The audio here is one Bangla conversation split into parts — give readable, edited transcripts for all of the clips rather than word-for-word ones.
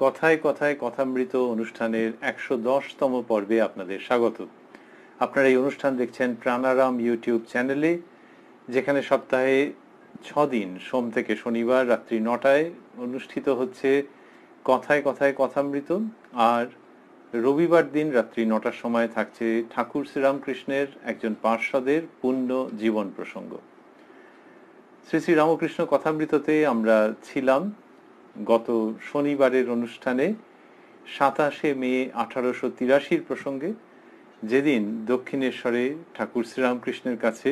কথায় কথায় কথামৃত অনুষ্ঠানের ১১০তম পর্বে আপনাদের স্বাগত। আপনারা এই অনুষ্ঠান দেখছেন প্রাণারাম ইউটিউব চ্যানেলে, যেখানে সপ্তাহে ৬ দিন সোম থেকে শনিবার রাত্রি ৯টায় অনুষ্ঠিত হচ্ছে কথায় কথায় কথামৃত, আর রবিবার দিন রাত্রি ৯টার সময় থাকছে ঠাকুর শ্রীরামকৃষ্ণের একজন পার্ষদের পুণ্য জীবন প্রসঙ্গ। শ্রী শ্রী রামকৃষ্ণ কথামৃততে আমরা ছিলাম গত শনিবারের অনুষ্ঠানে ২৭শে মে ১৮৮৩ প্রসঙ্গে, যেদিন দক্ষিণেশ্বরে ঠাকুর শ্রীরামকৃষ্ণের কাছে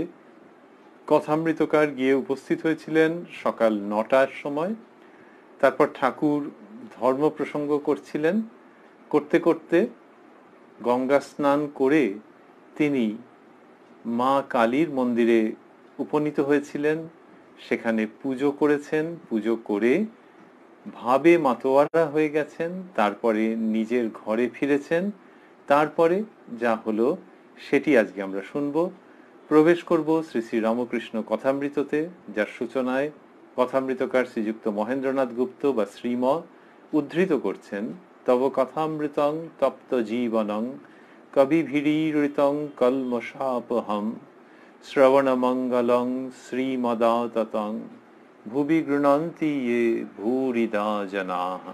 কথামৃতকার গিয়ে উপস্থিত হয়েছিলেন সকাল ৯টার সময়। তারপর ঠাকুর ধর্ম প্রসঙ্গ করছিলেন, করতে করতে গঙ্গা স্নান করে তিনি মা কালীর মন্দিরে উপনীত হয়েছিলেন। সেখানে পুজো করেছেন, পুজো করে ভাবে মাতোয়ারা হয়ে গেছেন, তারপরে নিজের ঘরে ফিরেছেন। তারপরে যা হলো সেটি আজকে আমরা শুনব। প্রবেশ করব শ্রী শ্রী রামকৃষ্ণ কথামৃততে, যার সূচনায় কথামৃতকার শ্রীযুক্ত মহেন্দ্রনাথ গুপ্ত বা শ্রীম উদ্ধৃত করছেন, তব কথামৃতং তপ্ত জীবনং কবিভিরীরিতং কলমশাপহম শ্রবণমঙ্গলং শ্রীমদাততং ভুবি গৃণন্তি ইয়ে ভূরিদা জনাঃ।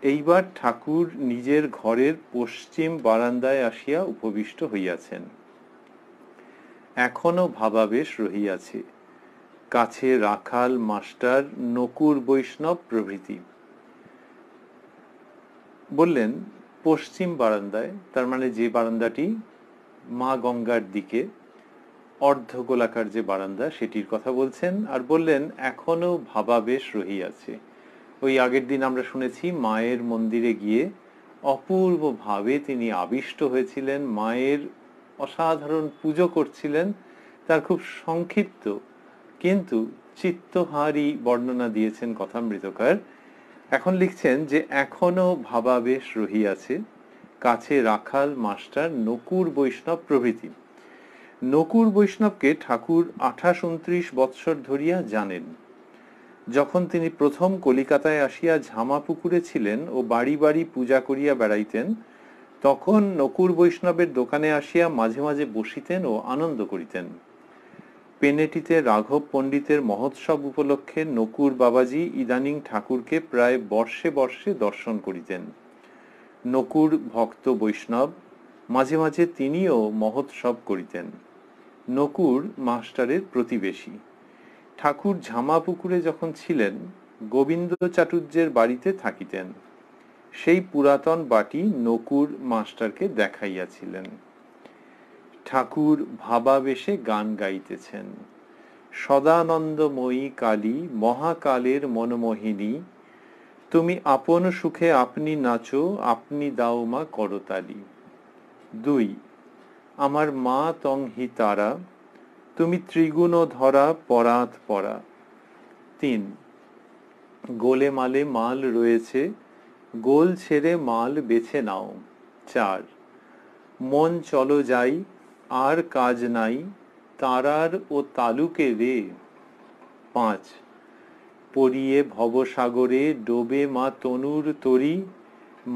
এইবার ঠাকুর নিজের ঘরের পশ্চিম বারান্দায় আসিয়া উপবিষ্ট হইয়াছেন। এখনো ভাবাবেশ রহিয়াছে, কাছে রাখাল মাস্টার নকুর বৈষ্ণব প্রভৃতি। বললেন পশ্চিম বারান্দায়, তার মানে যে বারান্দাটি মা গঙ্গার দিকে, অর্ধ গোলাকার যে বারান্দা সেটির কথা বলছেন। আর বললেন এখনো ভাবাবেশ রহিয়াছে। ওই আগের দিন আমরা শুনেছি মায়ের মন্দিরে গিয়ে অপূর্ব ভাবে তিনি আবিষ্ট হয়েছিলেন, মায়ের অসাধারণ পুজো করছিলেন। তার খুব সংক্ষিপ্ত কিন্তু চিত্তহারী বর্ণনা দিয়েছেন কথামৃতকার। এখন লিখছেন যে এখনো ভাবাবেশ রহিয়াছে, কাছে রাখাল মাস্টার নকুর বৈষ্ণব প্রভৃতি। নকুর বৈষ্ণবকে ঠাকুর ২৮-২৯ বৎসর ধরিয়া জানেন। যখন তিনি প্রথম কলিকাতায় আসিয়া ঝামাপুকুরে ছিলেন ও বাড়ি বাড়ি পূজা করিয়া বেড়াইতেন, তখন নকুর বৈষ্ণবের দোকানে আসিয়া মাঝে মাঝে বসিতেন ও আনন্দ করিতেন। পেনেটিতে রাঘব পণ্ডিতের মহোৎসব উপলক্ষে নকুর বাবাজি ইদানিং ঠাকুরকে প্রায় বর্ষে বর্ষে দর্শন করিতেন। নকুর ভক্ত বৈষ্ণব, মাঝে মাঝে তিনিও মহোৎসব করিতেন। নকুর মাস্টারের প্রতিবেশী। ঠাকুর ঝামাপুকুরে যখন ছিলেন গোবিন্দ চাটুর্যের বাড়িতে থাকিতেন। সেই পুরাতন বাটি নকুর মাস্টারকে দেখাইয়াছিলেন। ঠাকুর ভাবাবেশে গান গাইতেছেন, সদানন্দময়ী কালী মহাকালের মনমোহিনী, তুমি আপন সুখে আপনি নাচো, আপনি দাও মা করতালি। ২ আমার মা তং হি তারা, তুমি ত্রিগুণ ধরা পরাত পরা। ৩ গোলে মালে মাল রয়েছে, গোল ছেড়ে মাল বেছে নাও। ৪ মন চলো যাই, আর কাজ নাই, তারার ও তালুকে রে। ৫ পরিয়ে ভবসাগরে ডোবে মা তনুর তরি,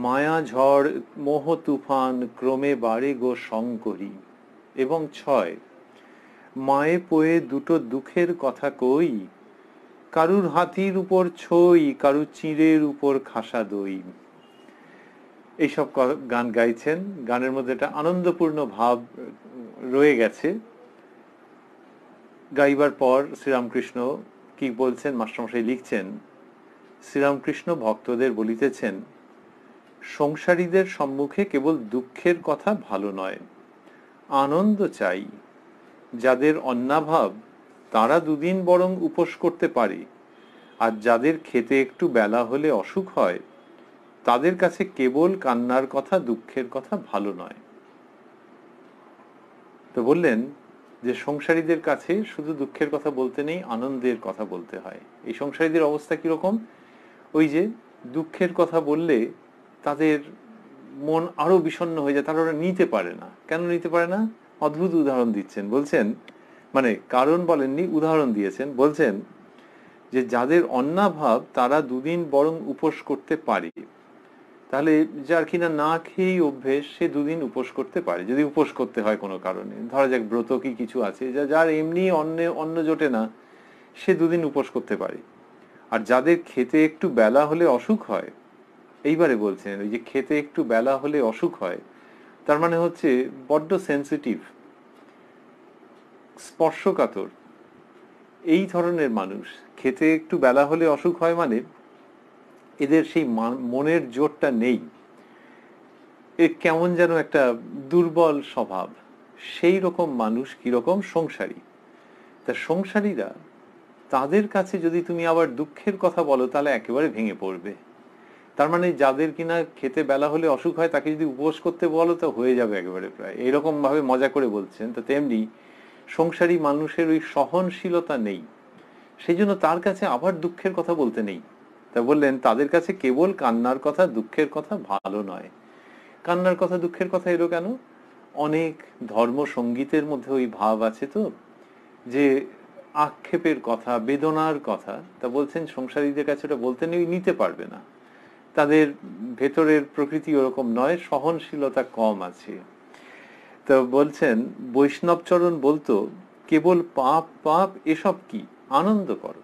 মায়া ঝড় মোহ তুফান ক্রমে বাড়ে গো শঙ্করী। এবং ৬ মায়ে পোয়ে দুটো দুঃখের কথা কই, কারুর হাতির উপর ছই, কারু চিঁড়ের উপর খাসা দই। এইসব গান গাইছেন। গানের মধ্যে একটা আনন্দপূর্ণ ভাব রয়ে গেছে। গাইবার পর শ্রীরামকৃষ্ণ কি বলছেন, মাস্টারমশাই লিখছেন, শ্রীরামকৃষ্ণ ভক্তদের বলিতেছেন, সংসারীদের সম্মুখে কেবল দুঃখের কথা ভালো নয়, আনন্দ চাই। যাদের অন্নাভাব তারা দুদিন বরং উপোস করতে পারে, আর যাদের খেতে একটু বেলা হলে অসুখ হয়, তাদের কাছে কেবল কান্নার কথা দুঃখের কথা ভালো নয়। তো বললেন যে সংসারীদের কাছে শুধু দুঃখের কথা বলতে নেই, আনন্দের কথা বলতে হয়। এই সংসারীদের অবস্থা কিরকম? ওই যে দুঃখের কথা বললে তাদের মন আরো বিষণ্ণ হয়ে যায়, তারা ওরা নিতে পারে না। কেন নিতে পারে না? অদ্ভুত উদাহরণ দিচ্ছেন। বলছেন, মানে কারণ বলেননি, উদাহরণ দিয়েছেন। বলছেন যে যাদের অন্নাভাব তারা দুদিন বরং উপোস করতে পারে। তাহলে যার কিনা না খেয়েই অভ্যেস সে দুদিন উপোস করতে পারে, যদি উপোস করতে হয় কোনো কারণে, ধরা যাক ব্রত কি কিছু আছে, যার এমনি অন্ন জোটে না সে দুদিন উপোস করতে পারে। আর যাদের খেতে একটু বেলা হলে অসুখ হয়, এইবারে বলছেন ওই যে খেতে একটু বেলা হলে অসুখ হয়, তার মানে হচ্ছে বড্ড সেন্সিটিভ, স্পর্শকাতর, এই ধরনের মানুষ খেতে একটু বেলা হলে অসুখ হয়, মানে এদের সেই মনের জোরটা নেই, এ কেমন যেন একটা দুর্বল স্বভাব। সেই রকম মানুষ কিরকম? সংসারী। তা সংসারীরা, তাদের কাছে যদি তুমি আবার দুঃখের কথা বলো তাহলে একেবারে ভেঙে পড়বে। তার মানে যাদের কিনা খেতে বেলা হলে অসুখ হয় তাকে যদি উপোস করতে বলো তো হয়ে যাবে একেবারে প্রায়, এইরকম ভাবে মজা করে বলছেন। তো তেমনি সংসারী মানুষের ওই সহনশীলতা নেই, সেই জন্য তার কাছে আবার দুঃখের কথা বলতে নেই। তা বললেন তাদের কাছে কেবল কান্নার কথা দুঃখের কথা ভালো নয়। কান্নার কথা দুঃখের কথা এলো কেন? অনেক ধর্ম সঙ্গীতের মধ্যে ওই ভাব আছে তো, যে আক্ষেপের কথা, বেদনার কথা, তা বলছেন সংসারীদের কাছে ওটা বলতে নেই, নিতে পারবে না, তাদের ভেতরের প্রকৃতি ওরকম নয়, সহনশীলতা কম আছে। তো বলছেন বৈষ্ণবচরণ বলতো কেবল পাপ পাপ এসব কি, আনন্দ করো।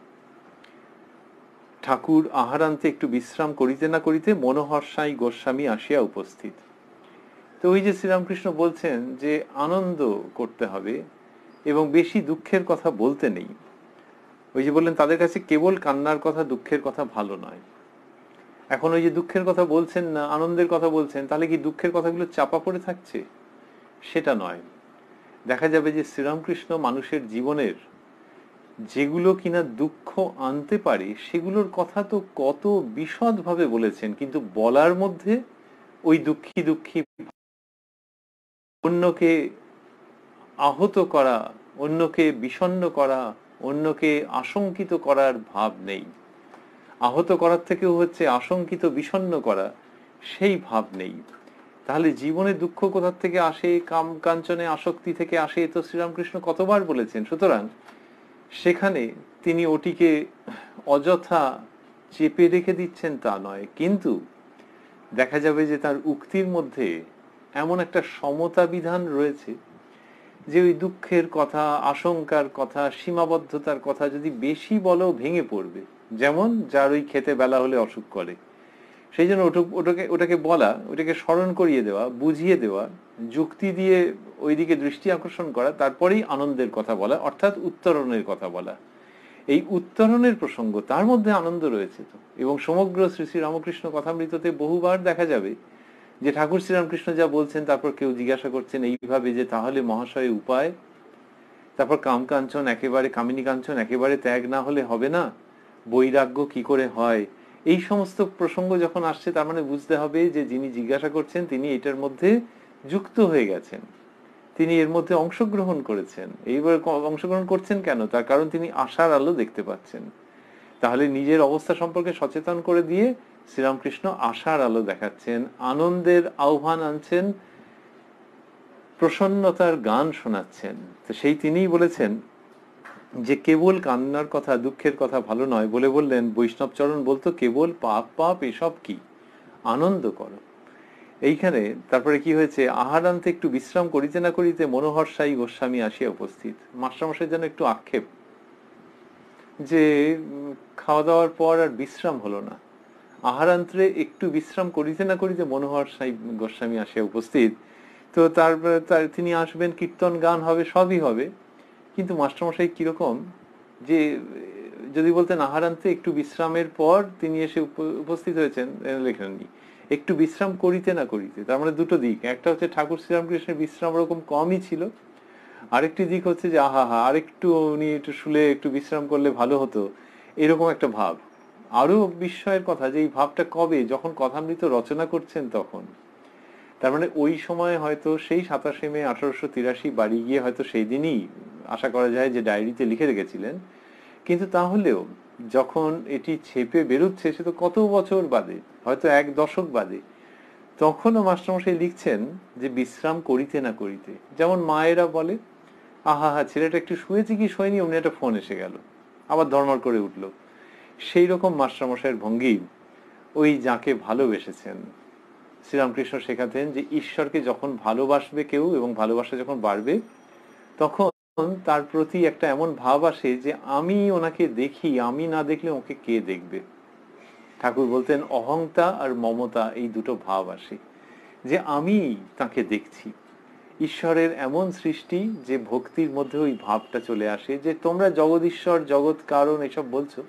ঠাকুর আহারান্তে একটু বিশ্রাম করিতে না করিতে মনোহর সাঁই গোস্বামী আসিয়া উপস্থিত। তো ওই যে শ্রীরামকৃষ্ণ বলছেন যে আনন্দ করতে হবে এবং বেশি দুঃখের কথা বলতে নেই। ওই যে বললেন তাদের কাছে কেবল কান্নার কথা দুঃখের কথা ভালো নয়। এখন ওই যে দুঃখের কথা বলছেন না, আনন্দের কথা বলছেন, তাহলে কি দুঃখের কথাগুলো চাপা পড়ে থাকছে? সেটা নয়। দেখা যাবে যে শ্রীরামকৃষ্ণ মানুষের জীবনের যেগুলো কিনা দুঃখ আনতে পারে সেগুলোর কথা তো কত বিশদভাবে বলেছেন, কিন্তু বলার মধ্যে ওই দুঃখী দুঃখী, অন্যকে আহত করা, অন্যকে বিষণ্ণ করা, অন্যকে আশঙ্কিত করার ভাব নেই। আহত করার থেকেও হচ্ছে আশঙ্কিত বিষণ্ণ করা, সেই ভাব নেই। তাহলে জীবনে দুঃখ কোথা থেকে আসে? কাম কাঞ্চনে আসক্তি থেকে আসে, তো শ্রীরামকৃষ্ণ কতবার বলেছেন। সুতরাং সেখানে তিনি ওটিকে অযথা চেপে রেখে দিচ্ছেন তা নয়, কিন্তু দেখা যাবে যে তার উক্তির মধ্যে এমন একটা সমতা বিধান রয়েছে যে ওই দুঃখের কথা, আশঙ্কার কথা, সীমাবদ্ধতার কথা যদি বেশি বলো ভেঙে পড়বে। যেমন যার ওই খেতে বেলা হলে অসুখ করে, সেই জন্য ওটাকে বলা, ওটাকে স্মরণ করিয়ে দেওয়া, বুঝিয়ে দেওয়া, যুক্তি দিয়ে ওইদিকে দৃষ্টি আকর্ষণ করা, তারপরেই আনন্দের কথা বলা, অর্থাৎ উত্তরণের কথা বলা। এই উত্তরণের প্রসঙ্গ, তার মধ্যে আনন্দ রয়েছে তো। এবং সমগ্র শ্রী শ্রী রামকৃষ্ণ কথামৃততে বহুবার দেখা যাবে যে ঠাকুর শ্রীরামকৃষ্ণ যা বলছেন, তারপর কেউ জিজ্ঞাসা করছেন এইভাবে যে তাহলে মহাশয় উপায়, তারপর কাম কাঞ্চন একেবারে, কামিনী কাঞ্চন একেবারে ত্যাগ না হলে হবে না, বৈরাগ্য কি করে হয়, এই সমস্ত প্রসঙ্গ যখন আসছে তার মানে বুঝতে হবে যে যিনি জিজ্ঞাসা করছেন তিনি এটার মধ্যে যুক্ত হয়ে গেছেন, তিনি এর মধ্যে অংশগ্রহণ করেছেন। এইবার অংশগ্রহণ করছেন কেন? তার কারণ তিনি আশার আলো দেখতে পাচ্ছেন। তাহলে নিজের অবস্থা সম্পর্কে সচেতন করে দিয়ে শ্রীরামকৃষ্ণ আশার আলো দেখাচ্ছেন, আনন্দের আহ্বান আনছেন, প্রসন্নতার গান শোনাচ্ছেন। তো সেই তিনিই বলেছেন যে কেবল কান্নার কথা দুঃখের কথা ভালো নয়, বলে বললেন বৈষ্ণবচরণ বলতো কেবল পাপ পাপ এসব কি, আনন্দ করো। এইখানে তারপরে কি হয়েছে? আহারান্তে একটু বিশ্রাম করিতে না করিতে মনোহর সাঁই গোস্বামী আসিয়া উপস্থিত। মাস্টারমশাই যেন একটু আক্ষেপ যে খাওয়া দাওয়ার পর আর বিশ্রাম হলো না, আহারান্তে একটু বিশ্রাম করিতে না করিতে মনোহর সাঁই গোস্বামী আসিয়া উপস্থিত। তো তিনি আসবেন, কীর্তন গান হবে, সবই হবে, কিন্তু মাস্টারমশাই কিরকম যে যদি বলতেন আহারান্তে একটু বিশ্রামের পর তিনি এসে উপস্থিত হয়েছেন, লেখেননি একটু বিশ্রাম করিতে না করিতে। তার মানে দুটো দিক, একটা হচ্ছে ঠাকুর শ্রীরামকৃষ্ণের বিশ্রাম ওরকম কমই ছিল, আরেকটি দিক হচ্ছে যে আহা হা আরেকটু উনি একটু শুলে একটু বিশ্রাম করলে ভালো হতো, এরকম একটা ভাব। আরো বিস্ময়ের কথা যে এই ভাবটা কবে, যখন কথামৃত রচনা করছেন তখন। তার মানে ওই সময় হয়তো সেই 27শে মে 1883 বাড়ি গিয়ে হয়তো সেই দিনই আশা করা যায় যে ডায়েরিতে লিখে রেখেছিলেন, কিন্তু তাহলেও যখন এটি ছেপে বেরোচ্ছে সে তো কত বছর বাদে, হয়তো 1 দশক বাদে, তখনও মাস্টারমশাই লিখছেন যে বিশ্রাম করিতে না করিতে। যেমন মায়েরা বলে আহা হা ছেলেটা একটু শুয়েছে কি শোয়নি, অমনি একটা ফোন এসে গেল, আবার ধর্মর করে উঠলো, সেই রকম মাস্টারমশাইয়ের ভঙ্গি ওই যাকে ভালোবেসেছেন। শ্রীরামকৃষ্ণ শেখাতেন যে ঈশ্বরকে যখন ভালোবাসবে কেউ এবং ভালোবাসা যখন বাড়বে তখন তার প্রতি একটা এমন ভাব আসে যে আমি ওনাকে দেখি, আমি না দেখলে ওকে কে দেখবে। ঠাকুর বলতেন অহংতা আর মমতা এই দুটো ভাব আসে, যে আমি তাকে দেখছি। ঈশ্বরের এমন সৃষ্টি যে ভক্তির মধ্যে ওই ভাবটা চলে আসে যে তোমরা জগদীশ্বর জগৎ কারণ এসব বলছো,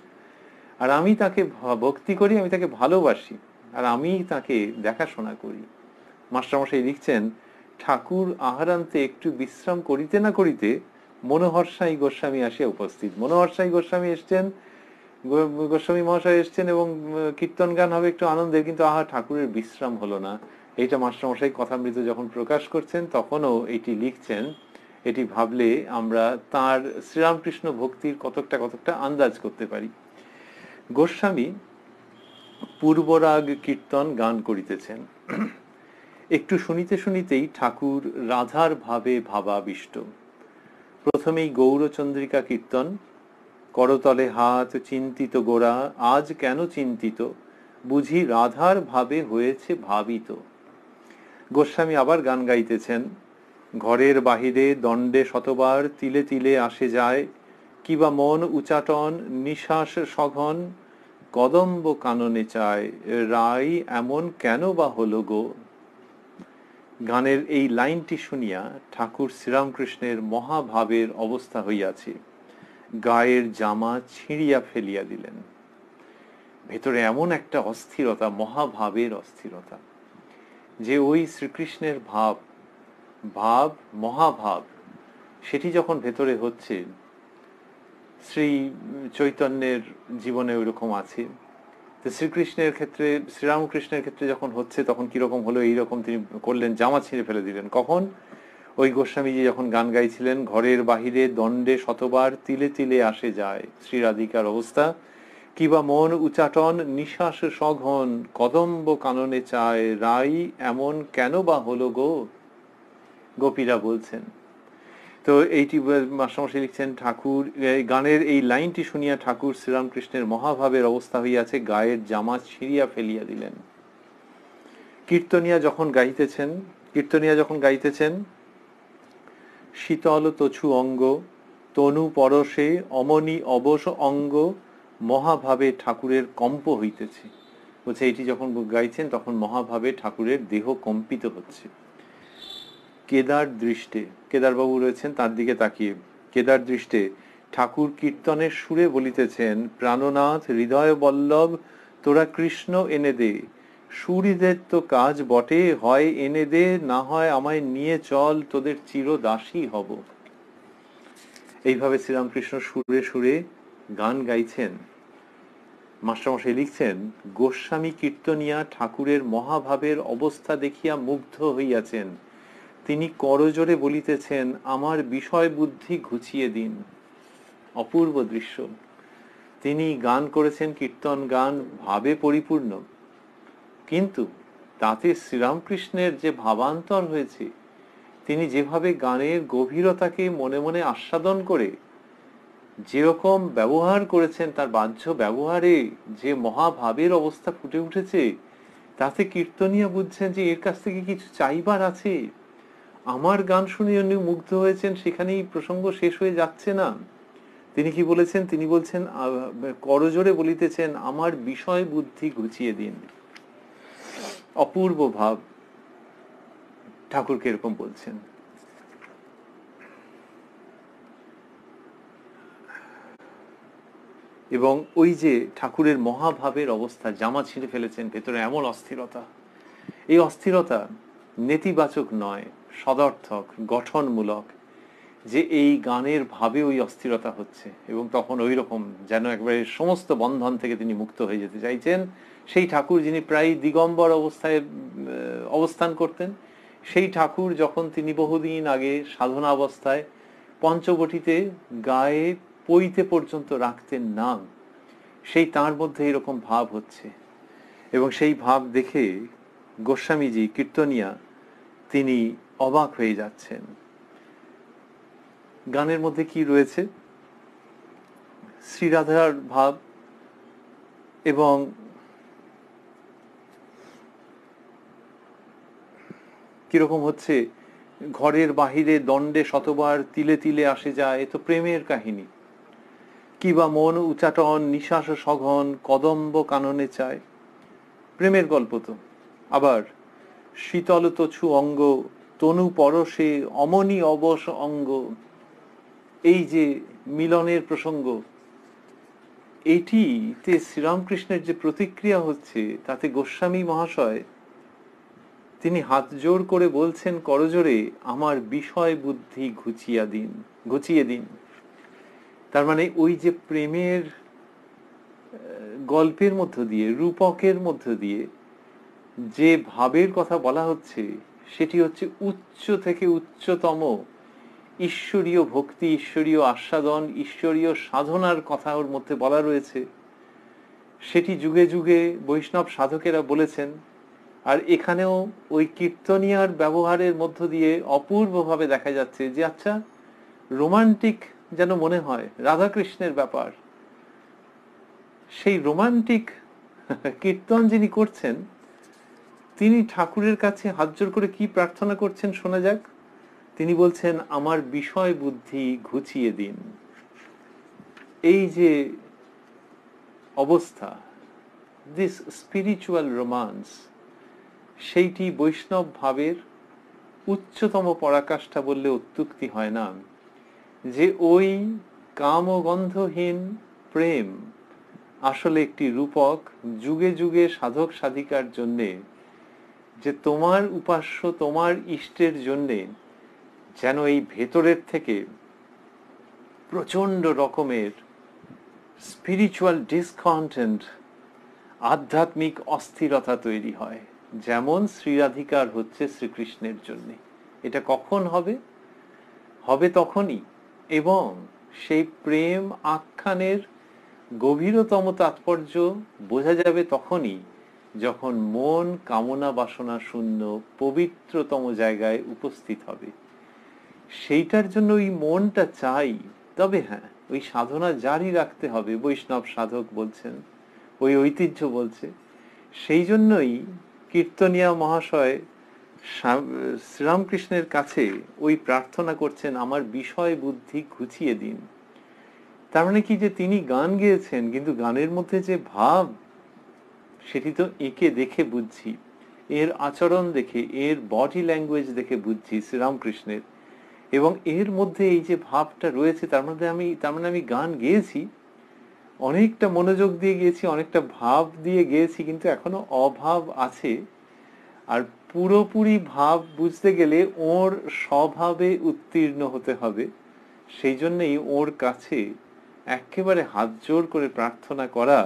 আর আমি তাকে ভক্তি করি, আমি তাকে ভালোবাসি, আর আমি তাকে দেখাশোনা করি। মাস্টারমশাই লিখছেন ঠাকুর আহারান্তে একটু বিশ্রাম করিতে না করিতে মনোহর সাই গোস্বামী আসিয়া উপস্থিত। মনোহর সাই গোস্বামী এসছেন, গোস্বামী মহাশয় এসছেন এবং কীর্তন গান হবে একটু আনন্দের, কিন্তু ঠাকুরের বিশ্রাম হলো না। এইটা মাস্টারমশাই কথামৃত যখন প্রকাশ করছেন তখনও এটি লিখছেন। এটি ভাবলে আমরা তার শ্রীরামকৃষ্ণ ভক্তির কতকটা আন্দাজ করতে পারি। গোস্বামী পূর্বরাগ কীর্তন গান করিতেছেন। একটু শুনিতে শুনিতেই ঠাকুর রাধার ভাবে ভাবাবিষ্ট। প্রথমেই গৌরচন্দ্রিকা কীর্তন, করতলে হাত চিন্তিত গোরা, আজ কেন চিন্তিত, বুঝি রাধার ভাবে হয়েছে ভাবিত। গোস্বামী আবার গান গাইতেছেন, ঘরের বাহিরে দণ্ডে শতবার তিলে তিলে আসে যায়, কিবা মন উচাটন নিঃশ্বাস সঘন, কদম্ব কাননে চায়, রাই এমন কেন বা হলো গো। গানের এই লাইনটি শুনিয়া ঠাকুর শ্রীরামকৃষ্ণের মহাভাবের অবস্থা হইয়াছে, গায়ের জামা ছিঁড়িয়া ফেলিয়া দিলেন। ভেতরে এমন একটা অস্থিরতা, মহাভাবের অস্থিরতা, যে ওই শ্রীকৃষ্ণের ভাব, মহাভাব, সেটি যখন ভেতরে হচ্ছে, শ্রী চৈতন্যের জীবনে ওইরকম আছে, তো শ্রীকৃষ্ণের ক্ষেত্রে, শ্রীরামকৃষ্ণের ক্ষেত্রে যখন হচ্ছে তখন কিরকম হলো, এইরকম তিনি করলেন, জামা ছিঁড়ে ফেলে দিলেন। কখন? ওই গোস্বামীজি যখন গান গাইছিলেন, ঘরের বাহিরে দণ্ডে শতবার তিলে তিলে আসে যায়, শ্রীরাধিকার অবস্থা, কিবা মন উচাটন নিঃশ্বাস সঘন, কদম্ব কাননে চায়, রাই এমন কেন বা হলো গো। গোপীরা বলছেন। তো এইটি মাস্টারমশাই লিখছেন, ঠাকুর গানের এই লাইনটি শুনিয়া ঠাকুর শ্রীরামকৃষ্ণের মহাভাবের অবস্থা হইয়াছে, গায়ের জামা ছিঁড়িয়া ফেলিয়া দিলেন। কীর্তনিয়া যখন গাইতেছেন, শীতল তছু অঙ্গ, তনু পরশে অমনি অবশ অঙ্গ, মহাভাবে ঠাকুরের কম্প হইতেছে। বলছে এইটি যখন গাইছেন তখন মহাভাবে ঠাকুরের দেহ কম্পিত হচ্ছে। কেদার দৃষ্টে, কেদারবাবু রয়েছেন তার দিকে তাকিয়ে, কেদার দৃষ্টে ঠাকুর কীর্তনের সুরে বলিতেছেন, প্রাণনাথ হৃদয় বল্লভ তোরা কৃষ্ণ এনে দে, সুহৃদের তো কাজ বটে, হয় এনে দে, না হয় আমায় নিয়ে চল, তোদের চিরদাসী হব। এইভাবে শ্রীরামকৃষ্ণ সুরে সুরে গান গাইছেন। মাস্টারমশাই লিখছেন, গোস্বামী কীর্তনিয়া ঠাকুরের মহাভাবের অবস্থা দেখিয়া মুগ্ধ হইয়াছেন। তিনি করজোরে বলিতেছেন, আমার বিষয় বুদ্ধি ঘুচিয়ে দিন। অপূর্ব দৃশ্য। তিনি গান করেছেন, কীর্তন গান ভাবে পরিপূর্ণ, কিন্তু তাতে শ্রীরামকৃষ্ণের যে ভাবান্তর হয়েছে, তিনি যেভাবে গানের গভীরতাকে মনে মনে আস্বাদন করে যেরকম ব্যবহার করেছেন, তার বাহ্য ব্যবহারে যে মহাভাবের অবস্থা ফুটে উঠেছে, তাতে কীর্তনিয়া বুঝছেন যে এর কাছ থেকে কিছু চাইবার আছে। আমার গান শুনে উনি মুগ্ধ হয়েছেন, সেখানেই প্রসঙ্গ শেষ হয়ে যাচ্ছে না। তিনি কি বলেছেন? তিনি বলছেন, করজোরে বলিতেছেন, আমার বিষয় বুদ্ধি ঘুচিয়ে দিন। অপূর্ব ভাব। ঠাকুরকে এরকম বলছেন। এবং ওই যে ঠাকুরের মহাভাবের অবস্থা, জামা ছিঁড়ে ফেলেছেন, ভেতরে এমন অস্থিরতা, এই অস্থিরতা নেতিবাচক নয়, সদর্থক, গঠনমূলক, যে এই গানের ভাবে ওই অস্থিরতা হচ্ছে, এবং তখন ওই রকম যেন একবারে সমস্ত বন্ধন থেকে তিনি মুক্ত হয়ে যেতে চাইছেন। সেই ঠাকুর যিনি প্রায় দিগম্বর অবস্থায় অবস্থান করতেন, সেই ঠাকুর যখন তিনি বহুদিন আগে সাধনা অবস্থায় পঞ্চবটিতে গায়ে পইতে পর্যন্ত রাখতেন না, সেই তার মধ্যে এরকম ভাব হচ্ছে। এবং সেই ভাব দেখে গোস্বামীজি কীর্তনিয়া তিনি অবাক হয়ে যাচ্ছেন। গানের মধ্যে কি রয়েছে? শ্রীরাধার ভাব, এবং কিরকম হচ্ছে, ঘরের বাহিরে দণ্ডে শতবার তিলে তিলে আসে যায়, এ তো প্রেমের কাহিনী। কিবা মন উচাটন নিঃশ্বাস সঘন কদম্ব কাননে চায়, প্রেমের গল্প তো। আবার শীতল তছু অঙ্গ তনু পরশে অমনি অবশ অঙ্গ, এই যে মিলনের প্রসঙ্গ, এইটিতে শ্রীরামকৃষ্ণের যে প্রতিক্রিয়া হচ্ছে, তাতে গোস্বামী মহাশয় তিনি হাত জোর করে বলছেন করজোরে, আমার বিষয় বুদ্ধি ঘুচিয়ে দিন। তার মানে ওই যে প্রেমের গল্পের মধ্য দিয়ে, রূপকের মধ্য দিয়ে যে ভাবের কথা বলা হচ্ছে, সেটি হচ্ছে উচ্চ থেকে উচ্চতম ঈশ্বরীয় ভক্তি, ঈশ্বরীয় আস্বাদন, ঈশ্বরীয় সাধনার কথা ওর মধ্যে বলা রয়েছে। সেটি যুগে যুগে বৈষ্ণব সাধকেরা বলেছেন। আর এখানেও ওই কীর্তনিয়ার ব্যবহারের মধ্য দিয়ে অপূর্বভাবে দেখা যাচ্ছে যে আচ্ছা, রোমান্টিক যেন মনে হয় রাধাকৃষ্ণের ব্যাপার। সেই রোমান্টিক কীর্তন যিনি করছেন, তিনি ঠাকুরের কাছে হাত জোর করে কি প্রার্থনা করছেন শোনা যাক। তিনি বলছেন, আমার বিষয় বুদ্ধি ঘুচিয়ে দিন। এই যে অবস্থা, দিস স্পিরিচুয়াল রোমান্স, সেইটি বৈষ্ণব ভাবের উচ্চতম পরাকাষ্ঠা বললে অত্যুক্তি হয় না। যে ওই কাম ও গন্ধহীন প্রেম আসলে একটি রূপক, যুগে যুগে সাধক সাধিকার জন্যে, যে তোমার উপাস্য তোমার ইষ্টের জন্যে যেন এই ভেতরের থেকে প্রচন্ড রকমের স্পিরিচুয়াল ডিসকন্টেন্ট, আধ্যাত্মিক অস্থিরতা তৈরি হয়, যেমন শ্রীরাধিকার হচ্ছে শ্রীকৃষ্ণের জন্য। এটা কখন হবে? হবে তখনই, এবং সেই প্রেম আখ্যানের গভীরতম তাৎপর্য বোঝা যাবে তখনই, যখন মন কামনা বাসনা শূন্য পবিত্রতম জায়গায় উপস্থিত হবে। সেইটার জন্য ওই মনটা চাই। তবে হ্যাঁ, ওই সাধনা জারি রাখতে হবে, বৈষ্ণব সাধক বলছেন, ওই ঐতিহ্য বলছে। সেই জন্যই কীর্তনিয়া মহাশয় শ্রীরামকৃষ্ণের কাছে ওই প্রার্থনা করছেন, আমার বিষয় বুদ্ধি ঘুচিয়ে দিন। তার মানে কি, যে তিনি গান গেয়েছেন, কিন্তু গানের মধ্যে যে ভাব, সেটি তো একে দেখে বুঝছি, এর আচরণ দেখে, এর বডি ল্যাঙ্গুয়েজ দেখে বুঝছি শ্রীরামকৃষ্ণের। এবং এর মধ্যে এই যে ভাবটা রয়েছে, তার মানে আমি গান গেয়েছি, অনেকটা মনোযোগ দিয়ে গিয়েছি, অনেকটা ভাব দিয়ে গিয়েছি, কিন্তু এখনো অভাব আছে। আর পুরোপুরি ভাব বুঝতে গেলে ওর স্বভাবে উত্তীর্ণ হতে হবে। সেই জন্যই ওর কাছে একেবারে হাত জোর করে প্রার্থনা করা,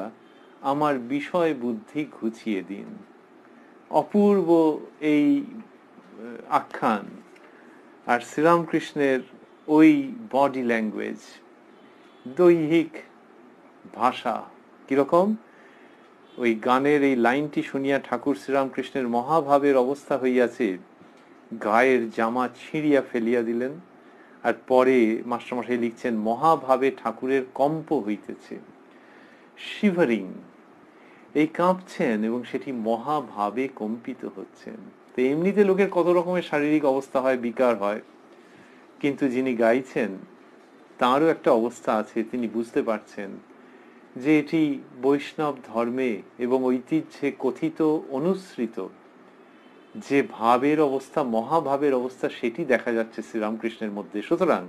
আমার বিষয় বুদ্ধি ঘুচিয়ে দিন। অপূর্ব এই আখ্যান, আর শ্রীরামকৃষ্ণের ওই বডি ল্যাঙ্গুয়েজ, দৈহিক ভাষা কিরকম। ওই গানের এই লাইনটি শুনিয়া ঠাকুর শ্রীরামকৃষ্ণের মহাভাবের অবস্থা হইয়াছে, গায়ের জামা ছিঁড়িয়া ফেলিয়া দিলেন। আর পরে মাস্টারমশাই লিখছেন, মহাভাবে ঠাকুরের কম্প হইতেছে, শিভারিং, এই কাঁপছেন এবং সেটি মহাভাবে কম্পিত হচ্ছেন। তো এমনিতে লোকের কত রকমের শারীরিক অবস্থা হয়, বিকার হয়, কিন্তু যিনি গাইছেন তাঁরও একটা অবস্থা আছে। তিনি বুঝতে পারছেন যে এটি বৈষ্ণব ধর্মে এবং ঐতিহ্যে কথিত অনুসৃত যে ভাবের অবস্থা, মহাভাবের অবস্থা, সেটি দেখা যাচ্ছে শ্রীরামকৃষ্ণের মধ্যে। সুতরাং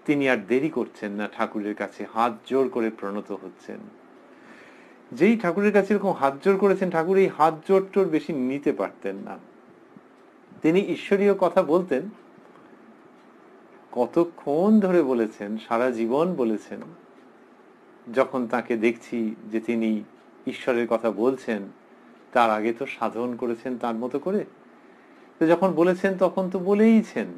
তিনি আর দেরি করছেন না, ঠাকুরের কাছে হাত জোর করে প্রণত হচ্ছেন। যেই ঠাকুরের কাছে এরকম হাত জোর করেছেন, ঠাকুর এই হাত জোরটোর বেশি নিতে পারতেন না। তিনি ঈশ্বরীয় কথা বলতেন, কতক্ষণ ধরে বলেছেন, সারা জীবন বলেছেন। যখন তাকে দেখছি যে তিনি ঈশ্বরের কথা বলছেন, তার আগে তো সাধন করেছেন তার মতো করে। তো যখন বলেছেন তখন তো বলেইছেন,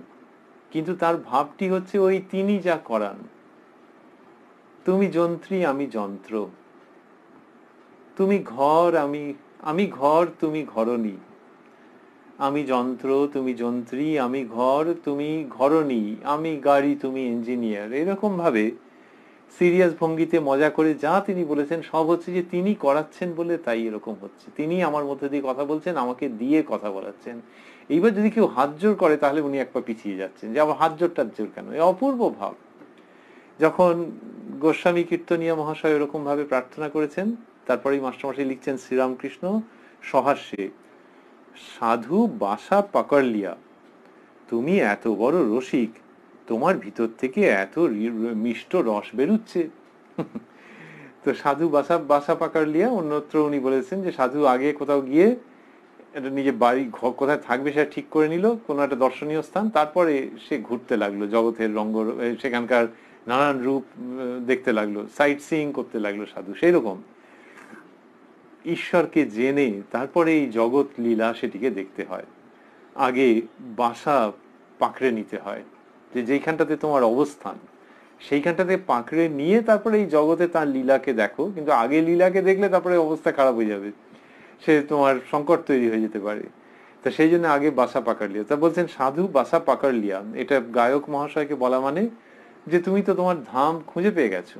কিন্তু তার ভাবটি হচ্ছে ওই তিনি যা করান, তুমি যন্ত্রী আমি যন্ত্র, তুমি ঘর আমি ঘর তুমি ঘরণী, আমি যন্ত্র তুমি যন্ত্রী, আমি ঘর তুমি ঘরণী, আমি গাড়ি তুমি ইঞ্জিনিয়ার। এরকম ভাবে সিরিয়াস ভঙ্গিতে মজা করে যা তিনি বলেছেন সব হচ্ছে যে তিনি করাচ্ছেন বলে তাই এরকম হচ্ছে, তিনি আমার মধ্যে দিয়ে কথা বলছেন, আমাকে দিয়ে কথা বলাচ্ছেন। এইবার যদি কেউ হাত জোর করে তাহলে উনি এক পা পিছিয়ে যাচ্ছেন, যে আবার হাত জোর টাত জোর কেন, এই অপূর্ব ভাব। যখন গোস্বামী কীর্তনীয় মহাশয় এরকম ভাবে প্রার্থনা করেছেন, তারপরেই মাস্টারমশাই লিখছেন শ্রীরামকৃষ্ণ সহাস্যে, সাধু বাসা পাকড় লিয়া, তুমি এত বড় রসিক, তোমার ভিতর থেকে এত মিষ্ট রস বেরুচ্ছে। তো সাধু বাসা বাসা পাকড় লিয়া, অন্যত্র উনি বলেছেন যে সাধু আগে কোথাও গিয়ে এটা নিজের বাড়ি ঘর কোথায় থাকবে সেটা ঠিক করে নিল, কোনো একটা দর্শনীয় স্থান, তারপরে সে ঘুরতে লাগলো জগতের রঙ্গ, সেখানকার নানান রূপ দেখতে লাগলো, সাইট সিইং করতে লাগলো সাধু। সেই রকম ঈশ্বরকে জেনে তারপরে এই জগৎ লীলা সেটিকে দেখতে হয়। আগে বাসা পাকড়ে নিতে হয়, যে যেইখানটাতে তোমার অবস্থান সেইখানটাতে পাকড়ে নিয়ে তারপরে এই জগতে তার লীলাকে দেখো। কিন্তু আগে লীলাকে দেখলে তারপরে অবস্থা খারাপ হয়ে যাবে, সে তোমার সংকট তৈরি হয়ে যেতে পারে। তা সেই জন্য আগে বাসা পাকড় লিয়া। তা বলছেন সাধু বাসা পাকড় লিয়া, এটা গায়ক মহাশয়কে বলা মানে যে তুমি তো তোমার ধাম খুঁজে পেয়ে গেছো,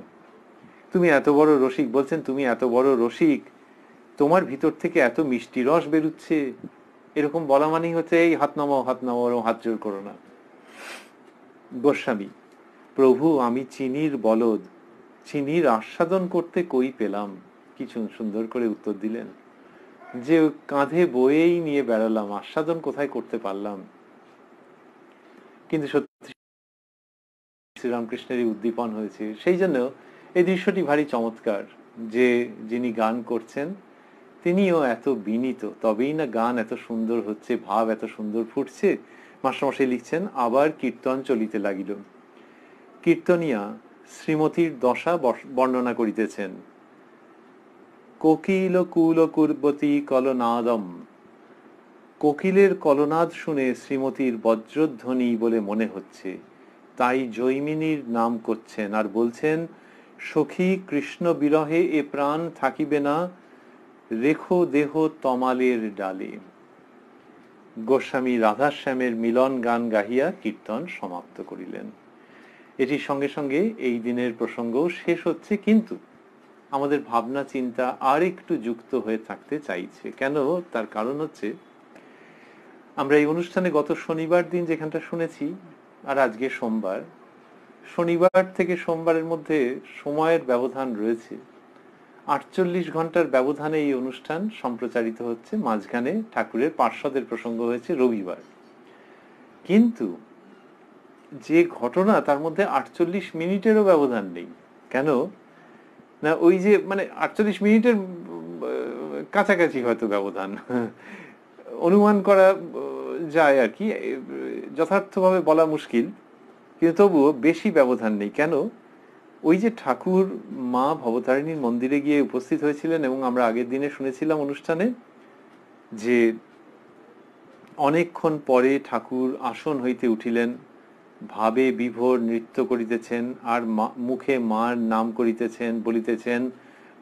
তুমি এত বড় রসিক। বলছেন তুমি এত বড় রসিক, তোমার ভিতর থেকে এত মিষ্টি রস বেরুচ্ছে, এরকম বলা মানেই হচ্ছে এই হাত নামাও হাত নামাও, হাত জোর করো না। গোস্বামী, প্রভু আমি চিনির বলদ, চিনির আস্বাদন করতে কই পেলাম। কিছু সুন্দর করে উত্তর দিলেন যে কাঁধে বয়েই নিয়ে বেড়ালাম, আস্বাদন কোথায় করতে পারলাম। কিন্তু সত্যি শ্রীরামকৃষ্ণেরই উদ্দীপন হয়েছে। সেই জন্য এই দৃশ্যটি ভারী চমৎকার, যে যিনি গান করছেন তিনিও এত বিনীত, তবেই না গান এত সুন্দর হচ্ছে, ভাব এত সুন্দর ফুটছে। মাস্টারমশাই লিখছেন, আবার কীর্তন চলিতে লাগিল। কীর্তনিয়া শ্রীমতীর দশা বর্ণনা করিতেছেন। কোকিল কুল কুর্বতী কলনাদম, কোকিলের কলনাদ শুনে শ্রীমতীর বজ্রধ্বনি বলে মনে হচ্ছে, তাই জৈমিনীর নাম করছেন আর বলছেন, সখী কৃষ্ণ বিরহে এ প্রাণ থাকিবে না, রেখো দেহ তমালের ডালে। গোস্বামী রাধাশ্যামের মিলন গান গাহিয়া কীর্তন সমাপ্ত করিলেন। এটির সঙ্গে সঙ্গে এই দিনের প্রসঙ্গও শেষ হচ্ছে, কিন্তু আমাদের ভাবনা চিন্তা আর একটু যুক্ত হয়ে থাকতে চাইছে। কেন? তার কারণ হচ্ছে আমরা এই অনুষ্ঠানে গত শনিবার দিন যেখানটা শুনেছি, আর আজকে সোমবার, শনিবার থেকে সোমবারের মধ্যে সময়ের ব্যবধান রয়েছে, 48 ঘন্টার ব্যবধানে এই অনুষ্ঠান সম্প্রচারিত হচ্ছে। মাঝখানে ঠাকুরের পার্শ্বদের প্রসঙ্গ হয়েছে রবিবার, কিন্তু যে ঘটনা তার মধ্যে 48 মিনিটেরও ব্যবধান নেই। কেন না, ওই যে মানে 48 মিনিটের কাছাকাছি হয়তো ব্যবধান অনুমান করা যায় আর কি, যথার্থভাবে বলা মুশকিল, কিন্তু তবুও বেশি ব্যবধান নেই। কেন? ওই যে ঠাকুর মা ভবতারিণীর মন্দিরে গিয়ে উপস্থিত হয়েছিলেন, এবং আমরা আগের দিনে শুনেছিলাম অনুষ্ঠানে যে অনেকক্ষণ পরে ঠাকুর আসন হইতে উঠিলেন, ভাবে বিভোর নৃত্য করিতেছেন, আর মুখে মার নাম করিতেছেন, বলিতেছেন,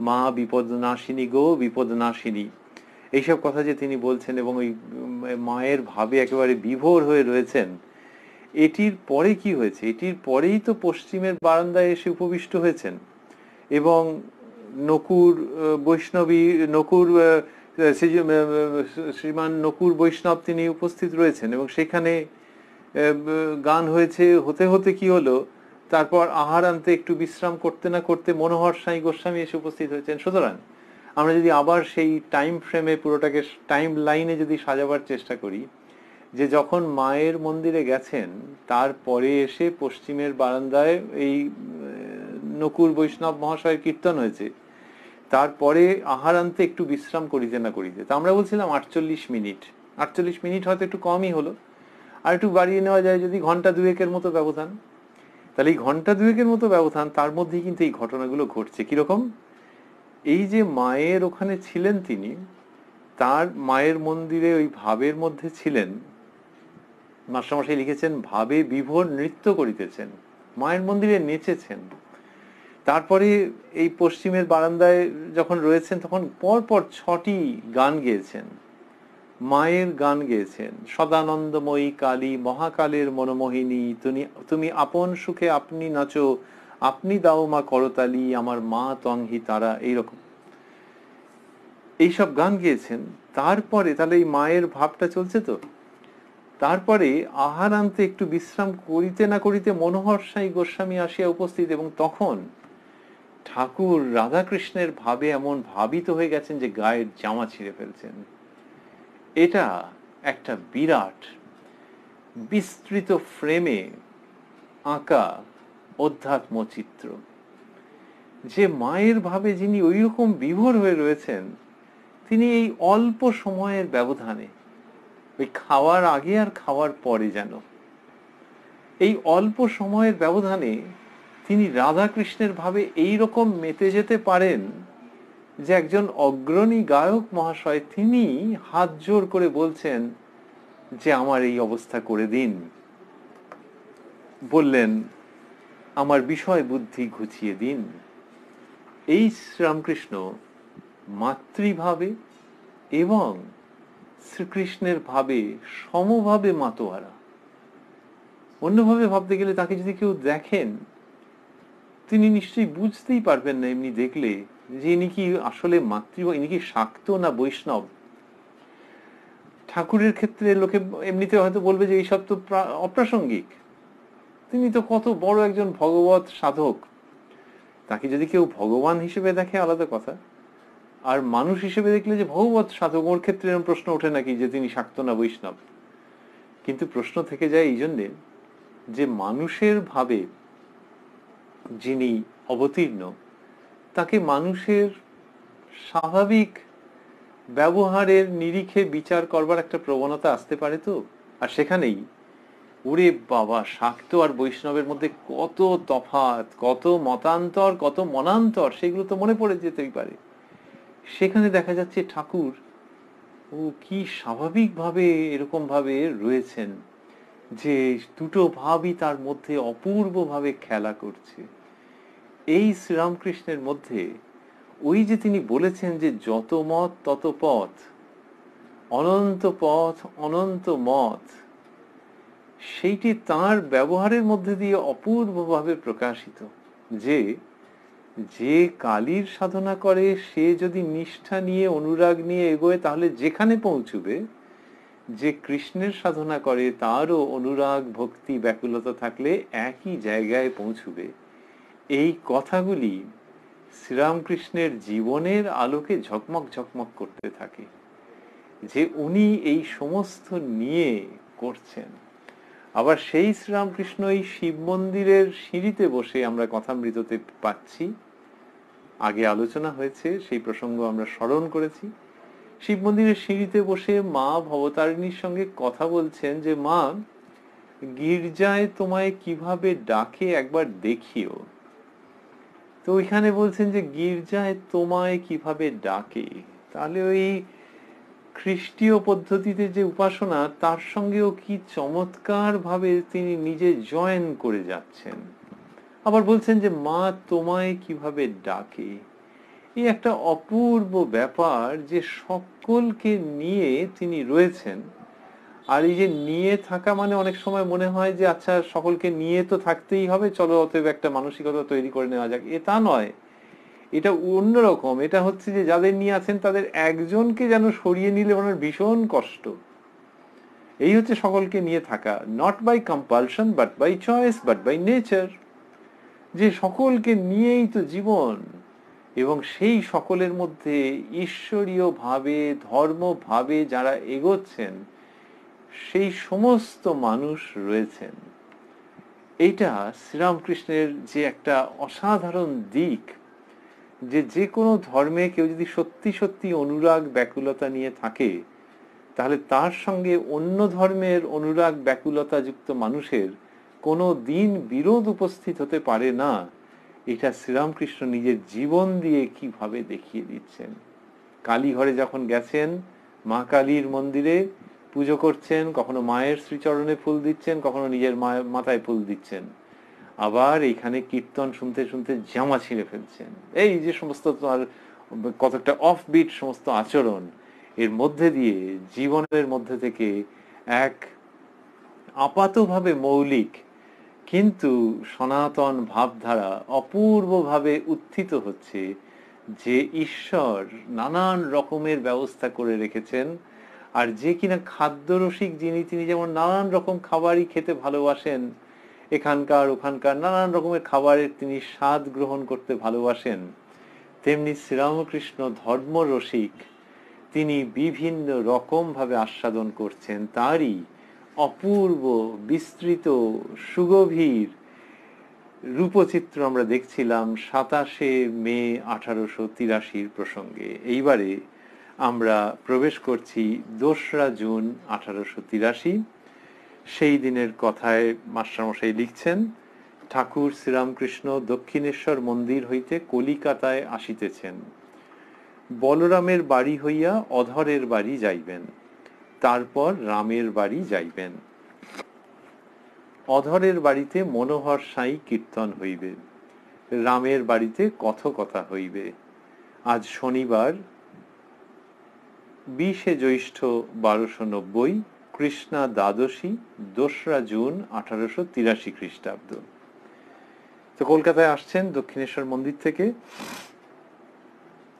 মা বিপদনাশিনী গো বিপদনাশিনী, এইসব কথা যে তিনি বলছেন এবং ওই মায়ের ভাবে একেবারে বিভোর হয়ে রয়েছেন। এটির পরে কি হয়েছে? এটির পরেই তো পশ্চিমের বারান্দায় এসে উপবিষ্ট হয়েছেন, এবং নকুর বৈষ্ণবী, নকুর শ্রীমান নকুর বৈষ্ণব তিনি উপস্থিত রয়েছেন, এবং সেখানে গান হয়েছে। হতে হতে কি হলো, তারপর আহার আনতে একটু বিশ্রাম করতে না করতে মনোহর সাঁই গোস্বামী এসে উপস্থিত হয়েছেন। সুতরাং আমরা যদি আবার সেই টাইম ফ্রেমে পুরোটাকে টাইম লাইনে যদি সাজাবার চেষ্টা করি, যে যখন মায়ের মন্দিরে গেছেন তারপরে এসে পশ্চিমের বারান্দায় এই নকুর বৈষ্ণব মহাশয়ের কীর্তন হয়েছে, তারপরে আহার আনতে একটু বিশ্রাম করিতে না করিতে, তা আমরা বলছিলাম 48 মিনিট। 48 মিনিট হয়তো একটু কমই হলো, আর একটু বাড়িয়ে নেওয়া যায় যদি ঘন্টা দুয়েকের মতো ব্যবধান। তাহলে এই ঘন্টা দুয়েকের মতো ব্যবধান, তার মধ্যেই কিন্তু এই ঘটনাগুলো ঘটছে। কিরকম? এই যে মায়ের ওখানে ছিলেন তিনি, তার মায়ের মন্দিরে ওই ভাবের মধ্যে ছিলেন, মাস্টারমশাই লিখেছেন ভাবে বিভোর নৃত্য করিতেছেন, মায়ের মন্দিরে নেচেছেন। তারপরে এই পশ্চিমের বারান্দায় যখন রয়েছেন তখন পরপর 6টি গান গেয়েছেন, মায়ের গান গেয়েছেন। সদানন্দময়ী কালী, মহাকালের মনোমোহিনী, তুমি আপন সুখে আপনি নাচো, আপনি দাও মা করতালি, আমার মা তংহি তারা, এইরকম এইসব গান গেয়েছেন। তারপরে তাহলে এই মায়ের ভাবটা চলছে তো। তারপরে আহারান্তে একটু বিশ্রাম করিতে না করিতে মনোহর সাই গোস্বামী আসিয়া উপস্থিত, এবং তখন ঠাকুর রাধাকৃষ্ণের ভাবে এমন ভাবিত হয়ে গেছেন যে গায়ের জামা ছিঁড়ে ফেলছেন। এটা একটা বিরাট বিস্তৃত ফ্রেমে আঁকা অধ্যাত্ম চিত্র, যে মায়ের ভাবে যিনি ওই রকম বিভোর হয়ে রয়েছেন, তিনি এই অল্প সময়ের ব্যবধানে, ওই খাওয়ার আগে আর খাওয়ার পরে, যেন এই অল্প সময়ের ব্যবধানে তিনি রাধাকৃষ্ণের ভাবে এই রকম মেতে যেতে পারেন যে একজন অগ্রণী গায়ক মহাশয় তিনি হাত জোর করে বলছেন যে আমার এই অবস্থা করে দিন। বললেন আমার বিষয় বুদ্ধি ঘুচিয়ে দিন। এই শ্রীরামকৃষ্ণ মাতৃভাবে এবং শ্রীকৃষ্ণের ভাবে সমভাবে মাতোয়ারা। অন্যভাবে ভাবতে গেলে তাকে যদি কেউ দেখেন, তিনি নিশ্চয়ই বুঝতেই পারবেন না এমনি দেখলে যে ইনি কি আসলে ইনি কি শাক্ত না বৈষ্ণব। ঠাকুরের ক্ষেত্রে লোকে এমনিতে হয়তো বলবে যে এইসব তো অপ্রাসঙ্গিক, তিনি তো কত বড় একজন ভগবত সাধক। তাকে যদি কেউ ভগবান হিসেবে দেখে আলাদা কথা, আর মানুষ হিসেবে দেখলে যে ভগবত সাধক, ওর ক্ষেত্রে এরকম প্রশ্ন ওঠে নাকি যে তিনি শাক্ত না বৈষ্ণব। কিন্তু প্রশ্ন থেকে যায় এই জন্যে যে মানুষের ভাবে যিনি অবতীর্ণ, তাকে মানুষের স্বাভাবিক ব্যবহারের নিরিখে বিচার করবার একটা প্রবণতা আসতে পারে তো। আর সেখানেই ওরে বাবা, শাক্ত আর বৈষ্ণবের মধ্যে কত তফাৎ, কত মতান্তর, কত মনান্তর, সেগুলো তো মনে পড়ে যেতেই পারে। সেখানে দেখা যাচ্ছে ঠাকুর ও কি স্বাভাবিকভাবে এরকম ভাবে রয়েছেন যে দুটো ভাবই তার মধ্যে অপূর্বভাবে খেলা করছে। এই শ্রীরামকৃষ্ণের মধ্যে ওই যে তিনি বলেছেন যে যত মত তত পথ, অনন্ত পথ অনন্ত মত, সেইটি তার ব্যবহারের মধ্যে দিয়ে অপূর্বভাবে প্রকাশিত। যে যে কালীর সাধনা করে সে যদি নিষ্ঠা নিয়ে অনুরাগ নিয়ে এগোয় তাহলে যেখানে পৌঁছবে, যে কৃষ্ণের সাধনা করে তারও অনুরাগ ভক্তি ব্যাকুলতা থাকলে একই জায়গায় পৌঁছবে। এই কথাগুলি শ্রীরামকৃষ্ণের জীবনের আলোকে ঝকমক ঝকমক করতে থাকে, যে উনি এই সমস্ত নিয়ে করছেন। আবার সেই শ্রীরামকৃষ্ণ এই শিব মন্দিরের সিঁড়িতে বসে আমরা কথামৃততে পাচ্ছি, আগে আলোচনা হয়েছে, সেই প্রসঙ্গ আমরা স্মরণ করেছি। শিব মন্দিরের সিঁড়িতে বসে মা ভবতারিণীর সঙ্গে কথা বলছেন যে মা, গির্জায় তোমায় কিভাবে ডাকে একবার দেখিও। তো ওইখানে বলছেন যে গির্জায় তোমায় কিভাবে ডাকে, তাহলে ওই খ্রিস্টীয় পদ্ধতিতে যে উপাসনা, তার সঙ্গেও কি চমৎকার ভাবে তিনি নিজে জয়েন করে যাচ্ছেন। আবার বলছেন যে মা তোমায় কিভাবে ডাকে। এই একটা অপূর্ব ব্যাপার যে সকলকে নিয়ে তিনি রয়েছেন। আর এই যে নিয়ে থাকা মানে অনেক সময় মনে হয় যে আচ্ছা সকলকে নিয়ে তো থাকতেই হবে, চলো অতএব একটা মানসিকতা তৈরি করে নেওয়া যাক। তা নয়, এটা অন্যরকম। এটা হচ্ছে যে যাদের নিয়ে আছেন তাদের একজনকে যেন সরিয়ে নিলে ওনার ভীষণ কষ্ট। এই হচ্ছে সকলকে নিয়ে থাকা, not by compulsion but by choice but by nature, যে সকলকে নিয়েই তো জীবন। এবং সেই সকলের মধ্যে ঈশ্বরীয় ভাবে ধর্ম ভাবে যারা এগোচ্ছেন সেই সমস্ত মানুষ রয়েছেন। এইটা শ্রীরামকৃষ্ণের যে একটা অসাধারণ দিক, যে যে কোনো ধর্মে কেউ যদি সত্যি সত্যি অনুরাগ ব্যাকুলতা নিয়ে থাকে, তাহলে তার সঙ্গে অন্য ধর্মের অনুরাগ ব্যাকুলতা যুক্ত মানুষের কোনো দিন বিরোধ উপস্থিত হতে পারে না। এটা শ্রীরামকৃষ্ণ নিজের জীবন দিয়ে কিভাবে দেখিয়ে দিচ্ছেন। কালীঘরে যখন গেছেন, মা কালীর মন্দিরে পুজো করছেন, কখনো মায়ের শ্রীচরণে ফুল দিচ্ছেন, কখনো নিজের মাথায় ফুল দিচ্ছেন, আবার এইখানে কীর্তন শুনতে শুনতে জামা ছিঁড়ে ফেলছেন। এই যে সমস্ত তোমার কতটা অফবিট সমস্ত আচরণ, এর মধ্যে দিয়ে জীবনের মধ্যে থেকে এক আপাতভাবে মৌলিক কিন্তু সনাতন ভাবধারা অপূর্বভাবে উত্থিত হচ্ছে যে ঈশ্বর নানান রকমের ব্যবস্থা করে রেখেছেন, আর যে কিনা খাদ্যরসিক যিনি, তিনি যেমন নানান রকম খাবারই খেতে ভালোবাসেন, এখানকার ওখানকার নানান রকমের খাবারের তিনি স্বাদ গ্রহণ করতে ভালোবাসেন, তেমনি শ্রীরামকৃষ্ণ ধর্মরসিক, তিনি বিভিন্ন রকম ভাবে আস্বাদন করছেন তারই অপূর্ব বিস্তৃত সুগভীর রূপচিত্র আমরা দেখছিলাম 27শে মে 1883 প্রসঙ্গে। এইবারে আমরা প্রবেশ করছি 2রা জুন 1883। সেই দিনের কথায় মাস্টারমশাই লিখছেন, ঠাকুর শ্রীরামকৃষ্ণ দক্ষিণেশ্বর মন্দির হইতে কলিকাতায় আসিতেছেন। বলরামের বাড়ি হইয়া অধরের বাড়ি যাইবেন, তারপর রামের বাড়ি যাইবেন। অধরের বাড়িতে মনোহর সাঁই কীর্তন হইবে, রামের বাড়িতে কথকথা হইবে। আজ শনিবার 20শে জ্যৈষ্ঠ 1290, কৃষ্ণা দ্বাদশী, 2রা জুন 1883 খ্রিস্টাব্দ। তো কলকাতায় আসছেন দক্ষিণেশ্বর মন্দির থেকে,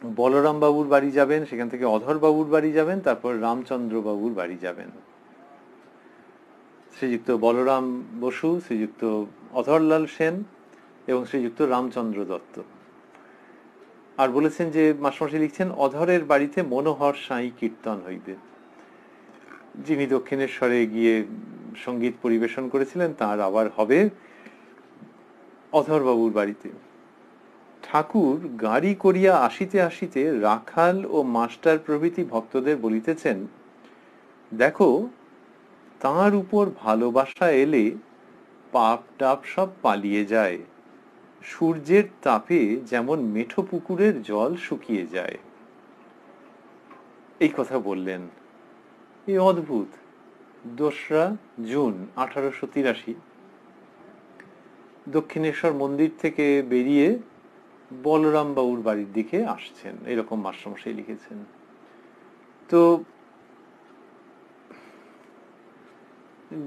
বলরাম বাবুর বাড়ি যাবেন, সেখান থেকে অধর বাবুর বাড়ি যাবেন, তারপর রামচন্দ্র বাবুর বাড়ি যাবেন। শ্রীযুক্ত বলরাম বসু, শ্রীযুক্ত অধরলাল সেন এবং শ্রীযুক্ত রামচন্দ্র দত্ত। আর বলেছেন যে মাস্টারমশাই লিখছেন, অধরের বাড়িতে মনোহর সাঁই কীর্তন হইবে। যিনি দক্ষিণেশ্বরে গিয়ে সঙ্গীত পরিবেশন করেছিলেন তার আবার হবে অধর বাবুর বাড়িতে। ঠাকুর গাড়ি করিয়া আসিতে আসিতে রাখাল ও মাস্টার প্রভৃতি ভক্তদের বলিতেছেন, দেখো তাঁর উপর ভালোবাসা এলে পাপ টাপ সব পালিয়ে যায়, সূর্যের তাপে যেমন মেঠো পুকুরের জল শুকিয়ে যায়। এই কথা বললেন। এই অদ্ভুত। 2রা জুন 1883 দক্ষিণেশ্বর মন্দির থেকে বেরিয়ে বলরাম বাবুর বাড়ির দিকে আসছেন, এরকম মাস্টারমশাই লিখেছেন। তো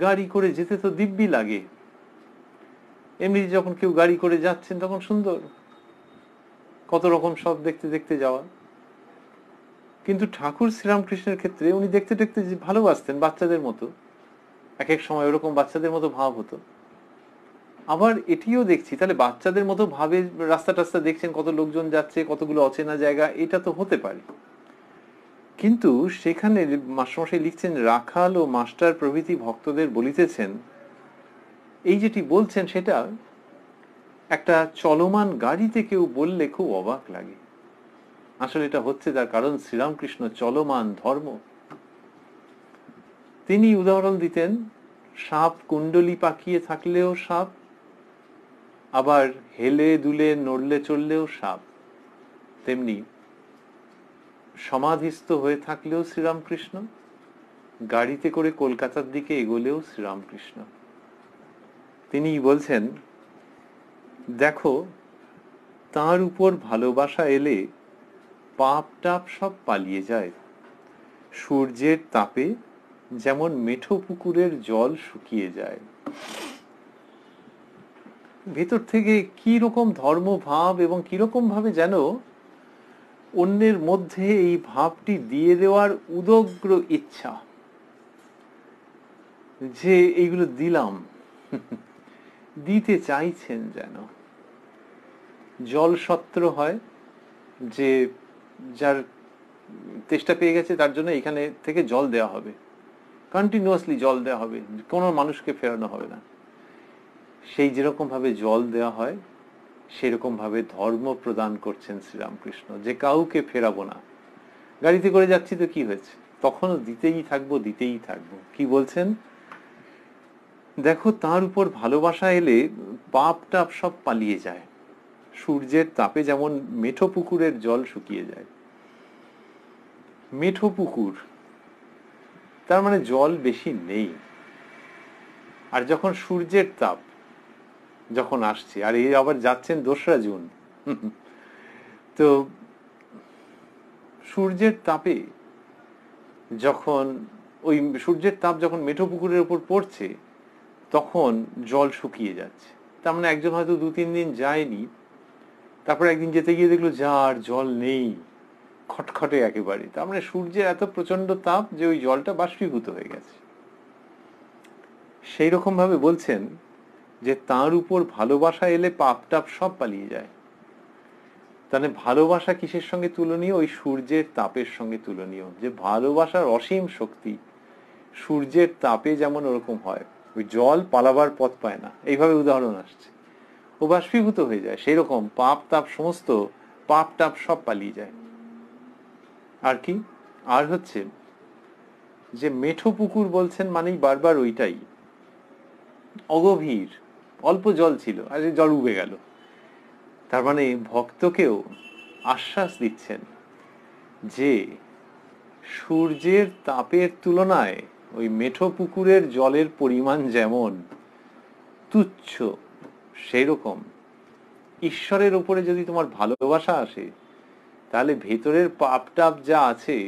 গাড়ি করে যেতে তো দিব্যি লাগে, এমনি যখন কেউ গাড়ি করে যাচ্ছেন তখন সুন্দর, কত রকম সব দেখতে দেখতে যাওয়া। কিন্তু ঠাকুর শ্রীরামকৃষ্ণের ক্ষেত্রে উনি দেখতে দেখতে ভালোবাসতেন বাচ্চাদের মতো, এক এক সময় ওরকম বাচ্চাদের মতো ভাব হতো। আবার এটিও দেখছি, তাহলে বাচ্চাদের মতো ভাবে রাস্তা টাস্তা দেখছেন, কত লোকজন যাচ্ছে, কতগুলো অচেনা জায়গা, এটা তো হতে পারে। কিন্তু সেখানে মাস্টারমশাই লিখছেন, রাখাল ও মাস্টার প্রভৃতি ভক্তদের বলিতেছেন, এই যেটি বলছেন সেটা একটা চলমান গাড়িতে কেউ বললে খুব অবাক লাগে। আসলে এটা হচ্ছে তার কারণ শ্রীরামকৃষ্ণ চলমান ধর্ম। তিনি উদাহরণ দিতেন, সাপ কুণ্ডলি পাকিয়ে থাকলেও সাপ, আবার হেলে দুলে নড়লে চললেও সাপ। তেমনি সমাধিস্থ হয়ে থাকলেও শ্রীরামকৃষ্ণ, গাড়িতে করে কলকাতার দিকে এগোলেও শ্রীরামকৃষ্ণ। তিনি বলছেন, দেখো তার উপর ভালোবাসা এলে পাপ টাপ সব পালিয়ে যায়, সূর্যের তাপে যেমন মেঠো পুকুরের জল শুকিয়ে যায়। ভেতর থেকে কি রকম ধর্মভাব এবং কিরকম ভাবে যেন অন্যের মধ্যে এই ভাবটি দিয়ে দেওয়ার উদগ্র ইচ্ছা, যে এইগুলো দিলাম, দিতে চাইছেন যেন। জল সত্র হয় যে যার তেষ্টা পেয়ে গেছে তার জন্য এখানে থেকে জল দেওয়া হবে, কন্টিনিউয়াসলি জল দেওয়া হবে, কোনো মানুষকে ফেরানো হবে না। সেই যেরকম ভাবে জল দেওয়া হয় সেরকম ভাবে ধর্ম প্রদান করছেন শ্রীরামকৃষ্ণ, যে কাউকে ফেরাবো না। গাড়িতে করে যাচ্ছি তো কি হয়েছে, তখনও দিতেই থাকবো, দিতেই থাকবো। কি বলছেন, দেখো তার উপর ভালোবাসা এলে পাপ টাপ সব পালিয়ে যায়, সূর্যের তাপে যেমন মেঠো পুকুরের জল শুকিয়ে যায়। মেঠো পুকুর তার মানে জল বেশি নেই। আর যখন সূর্যের তাপ যখন আসছে, আর এই আবার যাচ্ছেন 2রা জুন, তো সূর্যের তাপে যখন ওই সূর্যের তাপ যখন মেঠো পুকুরের উপর পড়ছে, তখন জল শুকিয়ে যাচ্ছে। তার মানে একজন হয়তো 2-3 দিন যায়নি, তারপর একদিন যেতে গিয়ে দেখলো যা আর জল নেই, খটখটে একেবারে। তার মানে সূর্যের এত প্রচন্ড তাপ যে ওই জলটা বাষ্পীভূত হয়ে গেছে। সেই রকম ভাবে বলছেন যে তার উপর ভালোবাসা এলে পাপ টাপ সব পালিয়ে যায়। তাহলে ভালোবাসা কিসের সঙ্গে তুলনীয়? ওই সূর্যের তাপের সঙ্গে তুলনীয়। যে ভালোবাসার অসীম শক্তি সূর্যের তাপে যেমন ওরকম হয়, ওই জল পালাবার পথ পায় না, এইভাবে উদাহরণ আসছে, ও বাষ্পীভূত হয়ে যায়। সেই রকম পাপ তাপ সমস্ত পাপ টাপ সব পালিয়ে যায়। আর কি? আর হচ্ছে যে মেঠো পুকুর বলছেন মানেই বারবার ওইটাই, অগভীর, অল্প জল ছিল আর জল উবে গেল। তার মানে ভক্তকেও আশ্বাস দিচ্ছেন যে সূর্যের তাপের তুলনায় ওই মেঠো পুকুরের জলের পরিমাণ যেমন তুচ্ছ, সেই রকম ঈশ্বরের উপরে যদি তোমার ভালোবাসা আসে, তাহলে ভেতরের পাপ টাপ যা আছে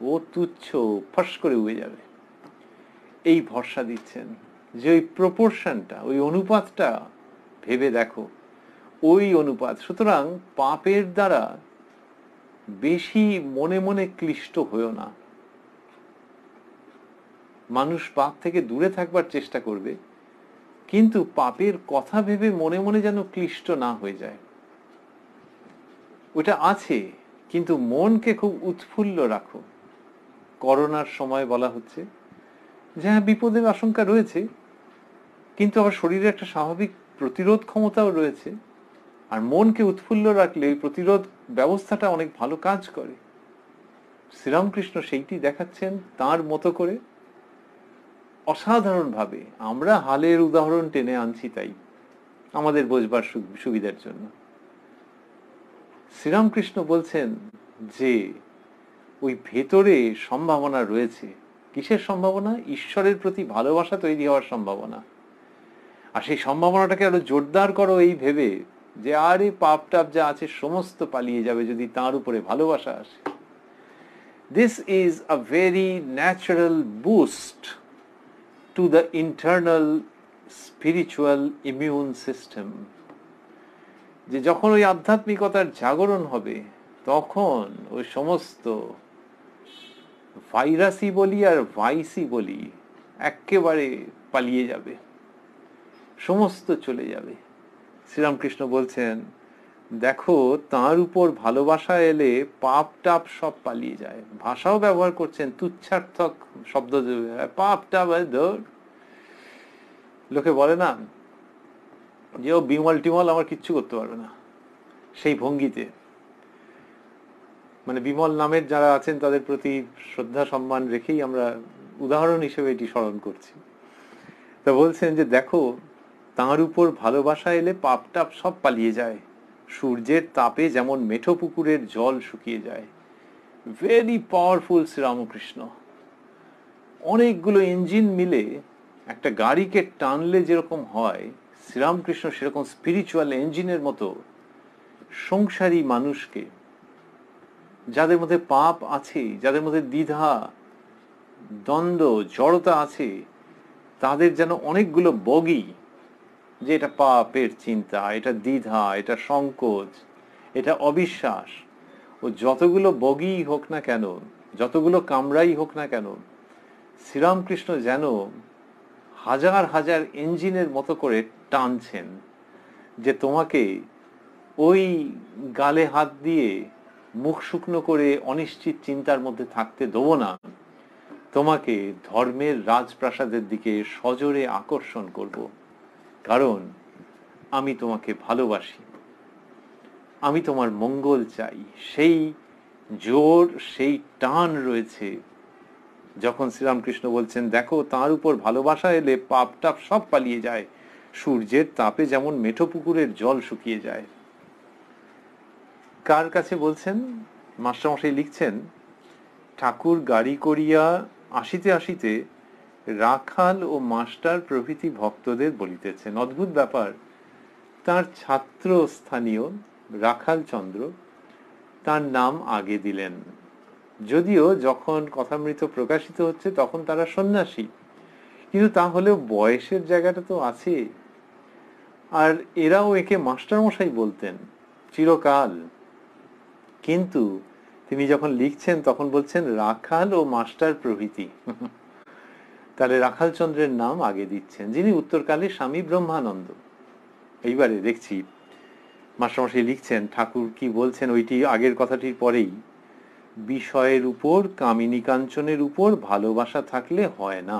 ও তুচ্ছ, ফস করে উবে যাবে। এই ভরসা দিচ্ছেন যে ওই প্রপোর্শনটা, ওই অনুপাতটা ভেবে দেখো, ওই অনুপাত। সুতরাং পাপের দ্বারা বেশি মনে মনে ক্লিষ্ট হয়েও না। মানুষ পাপ থেকে দূরে থাকবার চেষ্টা করবে, কিন্তু পাপের কথা ভেবে মনে মনে যেন ক্লিষ্ট না হয়ে যায়। ওটা আছে, কিন্তু মনকে খুব উৎফুল্ল রাখো। করোনার সময় বলা হচ্ছে যে হ্যাঁ, বিপদের আশঙ্কা রয়েছে, কিন্তু আবার শরীরে একটা স্বাভাবিক প্রতিরোধ ক্ষমতাও রয়েছে। আর মনকে উৎফুল্ল রাখলে প্রতিরোধ ব্যবস্থাটা অনেক ভালো কাজ করে। শ্রীরামকৃষ্ণ সেইটি দেখাচ্ছেন তার মতো করে অসাধারণ ভাবে। আমরা হালের উদাহরণ টেনে আনছি তাই আমাদের বোঝবার সুবিধার জন্য। শ্রীরামকৃষ্ণ বলছেন যে ওই ভেতরে সম্ভাবনা রয়েছে। কিসের সম্ভাবনা? ঈশ্বরের প্রতি ভালোবাসা তৈরি হওয়ার সম্ভাবনা। আর সেই সম্ভাবনাটাকে আরো জোরদার করো এই ভেবে যে আরে পাপ টাপ যা আছে সমস্ত পালিয়ে যাবে যদি তার উপরে ভালোবাসা আসে। This is a very natural boost to the internal spiritual immune system. যে যখন ওই আধ্যাত্মিকতার জাগরণ হবে, তখন ওই সমস্ত ভাইরাসই বলি আর ভাইসই বলি একেবারে পালিয়ে যাবে, সমস্ত চলে যাবে। শ্রীরামকৃষ্ণ বলছেন দেখো তার উপর ভালোবাসা এলে পাপ টাপ সব পালিয়ে যায়। ভাষাও ব্যবহার করছেন তুচ্ছার্থক শব্দ, পাপ টাপ। লোকে বলে না যে ও বিমল টিমল আমার কিচ্ছু করতে পারবে না, সেই ভঙ্গিতে। মানে বিমল নামের যারা আছেন তাদের প্রতি শ্রদ্ধা সম্মান রেখেই আমরা উদাহরণ হিসেবে এটি স্মরণ করছি। তা বলছেন যে দেখো তাঁর উপর ভালোবাসা এলে পাপ টাপ সব পালিয়ে যায়, সূর্যের তাপে যেমন মেঠো পুকুরের জল শুকিয়ে যায়। Very powerful Sri Ramakrishna. অনেকগুলো ইঞ্জিন মিলে একটা গাড়িকে টানলে যেরকম হয়, শ্রীরামকৃষ্ণ সেরকম স্পিরিচুয়াল ইঞ্জিনের মতো সংসারী মানুষকে, যাদের মধ্যে পাপ আছে, যাদের মধ্যে দ্বিধা দ্বন্দ্ব জড়তা আছে, তাদের যেন অনেকগুলো বগি, যে এটা পাপের চিন্তা, এটা দ্বিধা, এটা সংকোচ, এটা অবিশ্বাস, ও যতগুলো বগি হোক না কেন, যতগুলো কামরাই হোক না কেন, শ্রীরামকৃষ্ণ যেন হাজার হাজার ইঞ্জিনের মতো করে টানছেন, যে তোমাকে ওই গালে হাত দিয়ে মুখ শুকনো করে অনিশ্চিত চিন্তার মধ্যে থাকতে দেবো না, তোমাকে ধর্মের রাজপ্রাসাদের দিকে সজোরে আকর্ষণ করব, কারণ আমি তোমাকে ভালোবাসি, আমি তোমার মঙ্গল চাই। সেই জোর, সেই টান রয়েছে যখন শ্রীরামকৃষ্ণ বলছেন দেখো তার উপর ভালোবাসা এলে পাপ টাপ সব পালিয়ে যায়, সূর্যের তাপে যেমন মেঠো পুকুরের জল শুকিয়ে যায়। কার কাছে বলছেন? মাস্টারমশাই লিখছেন, ঠাকুর গাড়ি করিয়া আসিতে আসিতে রাখাল ও মাস্টার প্রভৃতি ভক্তদের বলিতেছেন। অদ্ভুত ব্যাপার, তার ছাত্র স্থানীয় রাখাল চন্দ্র তার নাম আগে দিলেন, যদিও যখন কথামৃত প্রকাশিত হচ্ছে তখন তারা সন্ন্যাসী, কিন্তু তাহলেও বয়সের জায়গাটা তো আছে। আর এরাও একে মাস্টারমশাই বলতেন চিরকাল, কিন্তু তিনি যখন লিখছেন তখন বলছেন রাখাল ও মাস্টার প্রভৃতি। তাহলে রাখাল চন্দ্রের নাম আগে দিচ্ছেন, যিনি উত্তরকালে স্বামী ব্রহ্মানন্দ। এইবারে দেখছি মাস্টারমশাই লিখছেন ঠাকুর কি বলছেন ওইটি আগের কথাটির পরেই, বিষয়ের উপর কামিনী কাঞ্চনের উপর ভালোবাসা থাকলে হয় না,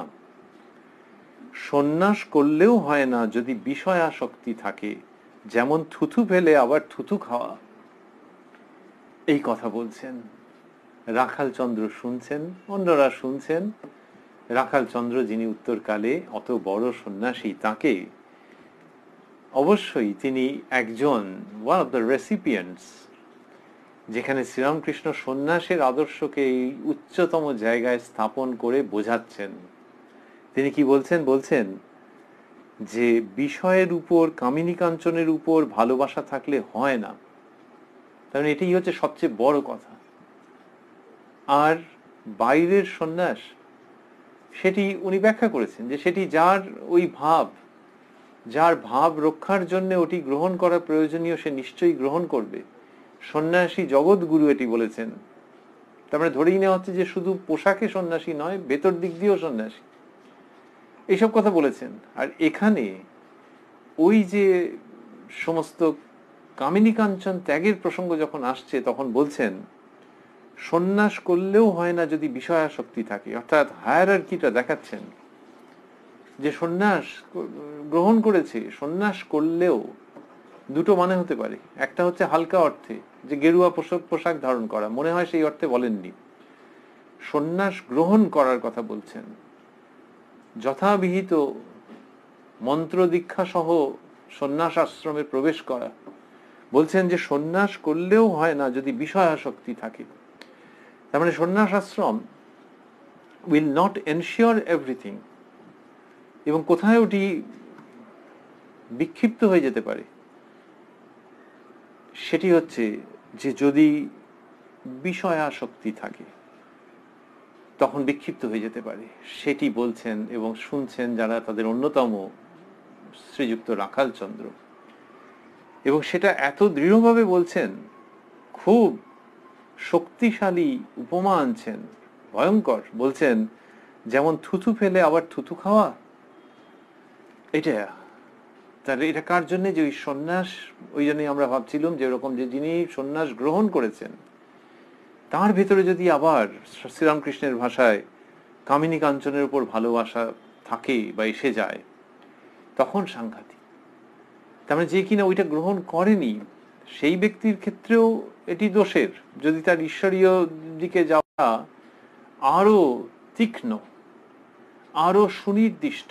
সন্ন্যাস করলেও হয় না যদি বিষয় আসক্তি থাকে, যেমন থুথু ফেলে আবার থুথু খাওয়া। এই কথা বলছেন রাখাল চন্দ্র, শুনছেন, অন্যরা শুনছেন। রাখাল চন্দ্র যিনি উত্তরকালে অত বড় সন্ন্যাসী, তাকে অবশ্যই তিনি একজন ওয়ান অফ দ্য রেসিপিয়েন্টস, যেখানে শ্রীরামকৃষ্ণ সন্ন্যাসের আদর্শকে এই উচ্চতম জায়গায় স্থাপন করে বোঝাচ্ছেন। তিনি কি বলছেন? বলছেন যে বিষয়ের উপর কামিনী কাঞ্চনের উপর ভালোবাসা থাকলে হয় না, কারণ এটাই হচ্ছে সবচেয়ে বড় কথা। আর বাইরের সন্ন্যাস, সেটি উনি ব্যাখ্যা করেছেন যে সেটি যার ওই ভাব, যার ভাব রক্ষার জন্য ওটি গ্রহণ করা প্রয়োজনীয়, সে নিশ্চয়ই গ্রহণ করবে। সন্ন্যাসী জগৎগুরু এটি বলেছেন। তারপরে ধরেই নেওয়া হচ্ছে যে শুধু পোশাকে সন্ন্যাসী নয়, ভেতর দিক দিয়েও সন্ন্যাসী, এইসব কথা বলেছেন। আর এখানে ওই যে সমস্ত কামিনী কাঞ্চন ত্যাগের প্রসঙ্গ যখন আসছে তখন বলছেন সন্ন্যাস করলেও হয় না যদি বিষয়াসক্তি থাকে, অর্থাৎ হায়ারার্কিটা দেখাচ্ছেন যে সন্ন্যাস গ্রহণ করেছে, সন্ন্যাস করলেও দুটো মানে হতে পারে। একটা হচ্ছে হালকা অর্থে, যে গেরুয়া পোশাক ধারণ করা, মনে হয় সেই অর্থে বলেননি। সন্ন্যাস গ্রহণ করার কথা বলছেন, যথাবিহিত মন্ত্র দীক্ষা সহ সন্ন্যাস আশ্রমে প্রবেশ করা। বলছেন যে সন্ন্যাস করলেও হয় না যদি বিষয়াসক্তি থাকে। তার মানে সন্ন্যাস আশ্রম উইল নট এনশিওর এভরিথিং, এবং কোথায় ওটি বিক্ষিপ্ত হয়ে যেতে পারে সেটি হচ্ছে যে যদি বিষয়াসক্তি থাকে তখন বিক্ষিপ্ত হয়ে যেতে পারে, সেটি বলছেন এবং শুনছেন যারা তাদের অন্যতম শ্রীযুক্ত রাখাল চন্দ্র। এবং সেটা এত দৃঢ়ভাবে বলছেন, খুব শক্তিশালী উপমা আনছেন, ভয়ঙ্কর। বলছেন যেমন থুথু ফেলে আবার থুথু খাওয়া। এটা তাহলে এটা কার জন্য? যে ওই সন্ন্যাস, ওই জন্যই আমরা ভাবছিলাম যে এরকম যে যিনি সন্ন্যাস গ্রহণ করেছেন তার ভেতরে যদি আবার শ্রীরামকৃষ্ণের ভাষায় কামিনী কাঞ্চনের উপর ভালোবাসা থাকে বা এসে যায় তখন সাংঘাতিক। তার মানে যে কিনা ওইটা গ্রহণ করেনি সেই ব্যক্তির ক্ষেত্রেও এটি দোষের, যদি তার ঈশ্বরীয় দিকে যাওয়া আরো তীক্ষ্ণ, আরো সুনির্দিষ্ট,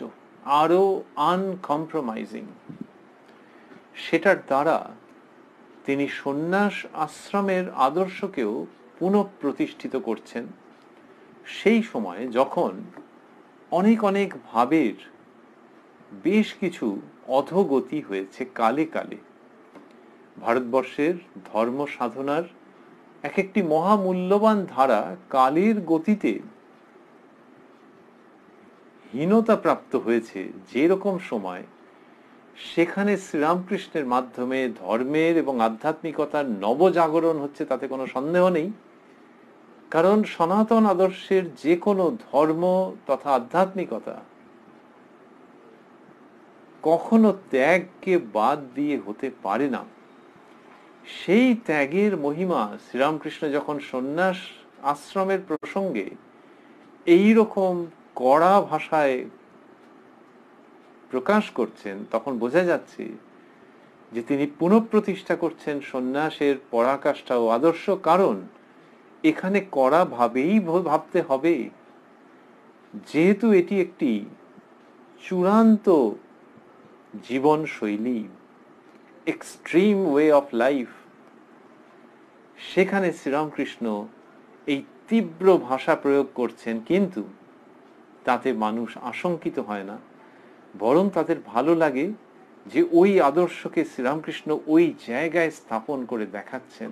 আরো আনকম্প্রোমাইজিং, সেটার দ্বারা তিনি সন্ন্যাস আশ্রমের আদর্শকেও পুনঃপ্রতিষ্ঠিত করছেন। সেই সময় যখন অনেক অনেক ভাবের বেশ কিছু অধোগতি হয়েছে কালে কালে, ভারতবর্ষের ধর্ম সাধনার এক একটি মহামূল্যবান ধারা কালের গতিতে হীনতা প্রাপ্ত হয়েছে যেরকম সময়, সেখানে শ্রীরামকৃষ্ণের মাধ্যমে ধর্মের এবং আধ্যাত্মিকতার নবজাগরণ হচ্ছে, তাতে কোনো সন্দেহ নেই। কারণ সনাতন আদর্শের যে কোনো ধর্ম তথা আধ্যাত্মিকতা কখনো ত্যাগকে বাদ দিয়ে হতে পারে না। সেই ত্যাগের মহিমা শ্রীরামকৃষ্ণ যখন সন্ন্যাস আশ্রমের প্রসঙ্গে এই রকম কড়া ভাষায় প্রকাশ করছেন তখন বোঝা যাচ্ছে যে তিনি পুনঃপ্রতিষ্ঠা করছেন সন্ন্যাসের পরাকাষ্ঠা ও আদর্শ। কারণ এখানে কড়া ভাবেই ভাবতে হবে, যেহেতু এটি একটি চূড়ান্ত জীবনশৈলী, এক্সট্রিম ওয়ে অফ লাইফ, সেখানে শ্রীরামকৃষ্ণ এই তীব্র ভাষা প্রয়োগ করছেন, কিন্তু তাতে মানুষ আশঙ্কিত হয় না, বরং তাদের ভালো লাগে যে ওই আদর্শকে শ্রীরামকৃষ্ণ ওই জায়গায় স্থাপন করে দেখাচ্ছেন।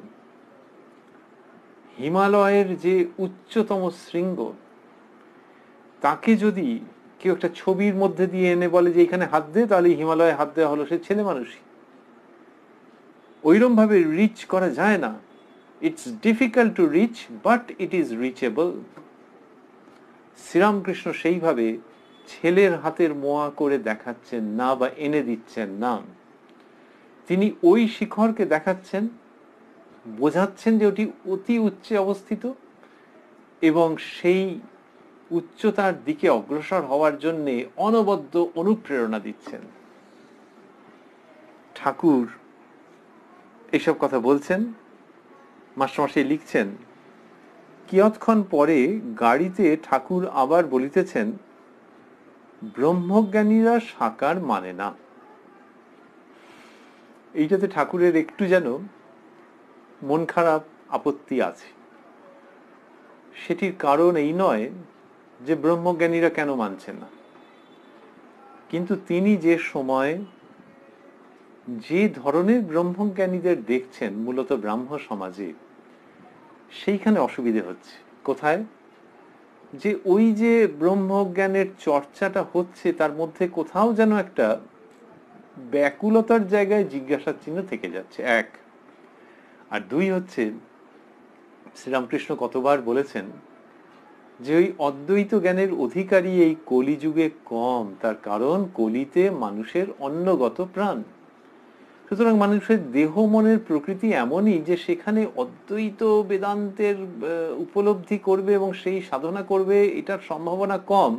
হিমালয়ের যে উচ্চতম শৃঙ্গ, তাকে যদি কেউ একটা ছবির মধ্যে দিয়ে এনে বলে যে এখানে হাত দে, তাহলে হিমালয়ে হাত দেওয়া হলো, সে ছেলে মানুষই। ওইরকম ভাবে রিচ করা যায় না। It's difficult to reach, but it is reachable. Sri Ramakrishna সেইভাবে ছেলের হাতের মোয়া করে দেখাচ্ছেন না বা এনে দিচ্ছেন না, তিনি ওই শিখরকে দেখাচ্ছেন, বোঝাচ্ছেন যে ওটি অতি উচ্চে অবস্থিত এবং সেই উচ্চতার দিকে অগ্রসর হওয়ার জন্য অনবদ্য অনুপ্রেরণা দিচ্ছেন। ঠাকুর এইসব কথা বলছেন, মাস্টারমশাই লিখছেন, কিয়ৎক্ষণ পরে গাড়িতে ঠাকুর আবার বলিতেছেন, ব্রহ্মজ্ঞানীরা সাকার মানে না। এইটাতে ঠাকুরের একটু যেন মন খারাপ, আপত্তি আছে। সেটির কারণ এই নয় যে ব্রহ্মজ্ঞানীরা কেন মানছেন না, কিন্তু তিনি যে সময় যে ধরনের ব্রহ্মজ্ঞানীদের দেখছেন মূলত ব্রাহ্ম সমাজে, সেইখানে অসুবিধে হচ্ছে। কোথায়? যে ওই যে ব্রহ্মজ্ঞানের চর্চাটা হচ্ছে তার মধ্যে কোথাও যেন একটা ব্যাকুলতার জায়গায় জিজ্ঞাসার চিহ্ন থেকে যাচ্ছে, এক। আর দুই হচ্ছে, শ্রীরামকৃষ্ণ কতবার বলেছেন যে ওই অদ্বৈত জ্ঞানের অধিকারী এই কলিযুগে কম, তার কারণ কলিতে মানুষের অন্নগত প্রাণ। সুতরাং মানুষের দেহ মনের প্রকৃতি এমনই যে সেখানে অদ্বৈত বেদান্তের উপলব্ধি করবে এবং সেই সাধনা করবে, এটার সম্ভাবনা কম।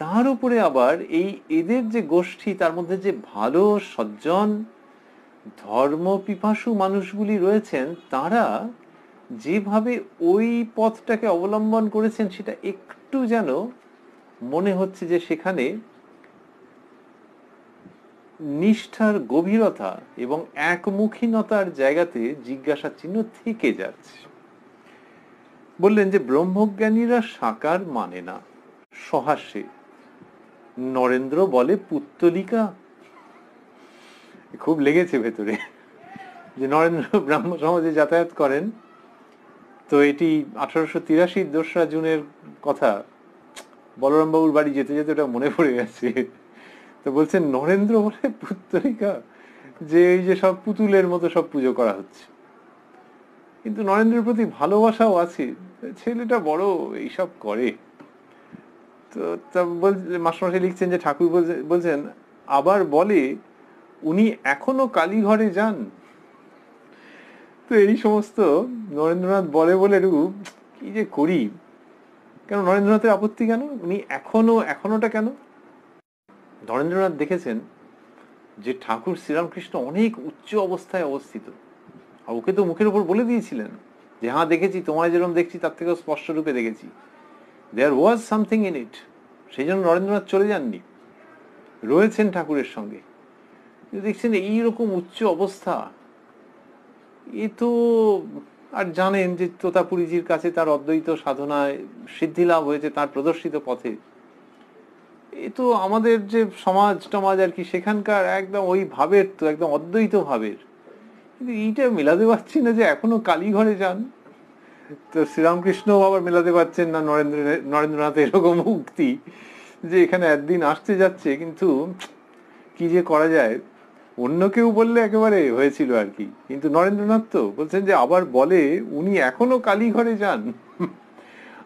তার উপরে আবার এই এদের যে গোষ্ঠী, তার মধ্যে যে ভালো সজ্জন ধর্ম পিপাসু মানুষগুলি রয়েছেন, তারা যেভাবে ওই পথটাকে অবলম্বন করেছেন, সেটা একটু যেন মনে হচ্ছে যে সেখানে নিষ্ঠার গভীরতা এবং একমুখীনতার জায়গাতে জিজ্ঞাসা চিহ্ন থেকে যাচ্ছে। বললেন যে ব্রহ্মজ্ঞানীরা সাকার মানে না। সহাস্যে নরেন্দ্র বলে পুত্তলিকা। খুব লেগেছে ভেতরে যে নরেন্দ্র ব্রাহ্ম সমাজে যাতায়াত করেন, তো এটি 1883 দোসরা জুনের কথা, বলরাম বাবুর বাড়ি যেতে যেতে ওটা মনে পড়ে গেছে। তো বলছেন নরেন্দ্র বলে পুত্তলিকা, যে এই যে সব পুতুলের মতো সব পুজো করা হচ্ছে, কিন্তু নরেন্দ্রের প্রতি ভালোবাসাও আছে, ছেলেটা বড় এইসব করে। তো মাস্টারমশাই লিখছেন যে ঠাকুর বলছেন আবার বলে উনি এখনো কালীঘরে যান। তো এই সমস্ত নরেন্দ্রনাথ বলে বলে রূপ কি যে করি, কেন নরেন্দ্রনাথের আপত্তি কেন, উনি এখনোটা কেন? নরেন্দ্রনাথ দেখেছেন যে ঠাকুর শ্রীরামকৃষ্ণ অনেক উচ্চ অবস্থায় অবস্থিত, আর ওকে তো মুখের উপর বলে দিয়েছিলেন যে হ্যাঁ দেখেছি, তোমায় যেরকম দেখছি তার থেকেও স্পষ্ট রূপে দেখেছি, দেয়ার ওয়াজ সামথিং ইন ইট। সেই জন্য নরেন্দ্রনাথ চলে যাননি, রয়েছেন ঠাকুরের সঙ্গে। দেখছেন এইরকম উচ্চ অবস্থা, এ তো আর জানেন যে তোতাপুরীজির কাছে তার অদ্বৈত সাধনায় সিদ্ধি লাভ হয়েছে তার প্রদর্শিত পথে। এ তো আমাদের যে সমাজ টমাজ আর কি, সেখানকার একদম ওই ভাবের, তো একদম অদ্বৈত ভাবের, কিন্তু এইটা মেলাতে পারছি না যে এখনো কালীঘরে যান। তো শ্রীরামকৃষ্ণ আবার মেলাতে পারছেন না নরেন্দ্রনাথ এরকম উক্তি, যে এখানে একদিন আসতে যাচ্ছে, কিন্তু কি যে করা যায়। অন্য কেউ বললে একেবারে হয়েছিল আর কি, কিন্তু নরেন্দ্রনাথ তো বলছেন যে আবার বলে উনি এখনো কালীঘরে যান।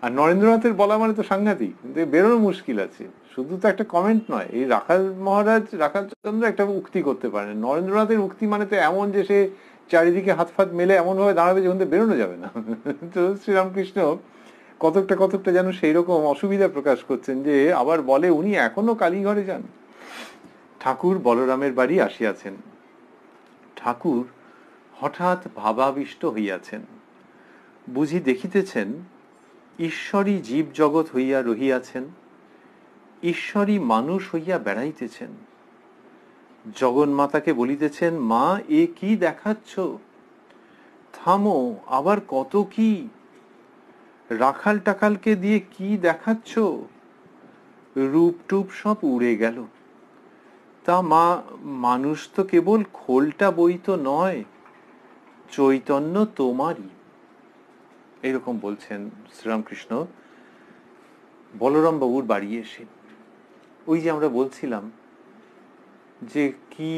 আর নরেন্দ্রনাথের বলা মানে তো সাংঘাতিক, কিন্তু বেরোনো মুশকিল আছে। শুধু তো একটা কমেন্ট নয়, এই রাখাল মহারাজ, রাখাল চন্দ্র একটা উক্তি করতে পারেন, নরেন্দ্রনাথের উক্তি মানে তো এমন যে সে চারিদিকে হাত ফাত মেলে এমন ভাবে দাঁড়াবে যে বেরোনো যাবে না। তো শ্রীরামকৃষ্ণ কতকটা যেন সেই রকম অসুবিধা প্রকাশ করছেন, যে আবার বলে উনি এখনো কালীঘরে যান। ঠাকুর বলরামের বাড়ি আসিয়াছেন। ঠাকুর হঠাৎ ভাবাবিষ্ট হইয়াছেন, বুঝি দেখিতেছেন ঈশ্বরী জীব জগৎ হইয়া রহিয়াছেন, ঈশ্বরী মানুষ হইয়া বেড়াইতেছেন। জগন্মাতাকে বলিতেছেন, মা এ কি দেখাচ্ছ, থামো, আবার কত কি, রাখাল টাকালকে দিয়ে কি দেখাচ্ছ, রূপ টুপ সব উড়ে গেল। তা মা, মানুষ তো কেবল খোলটা বই তো নয়, চৈতন্য তোমারই। এরকম বলছেন শ্রীরামকৃষ্ণ বলরাম বাবুর বাড়ি এসে। ওই যে আমরা বলছিলাম যে কি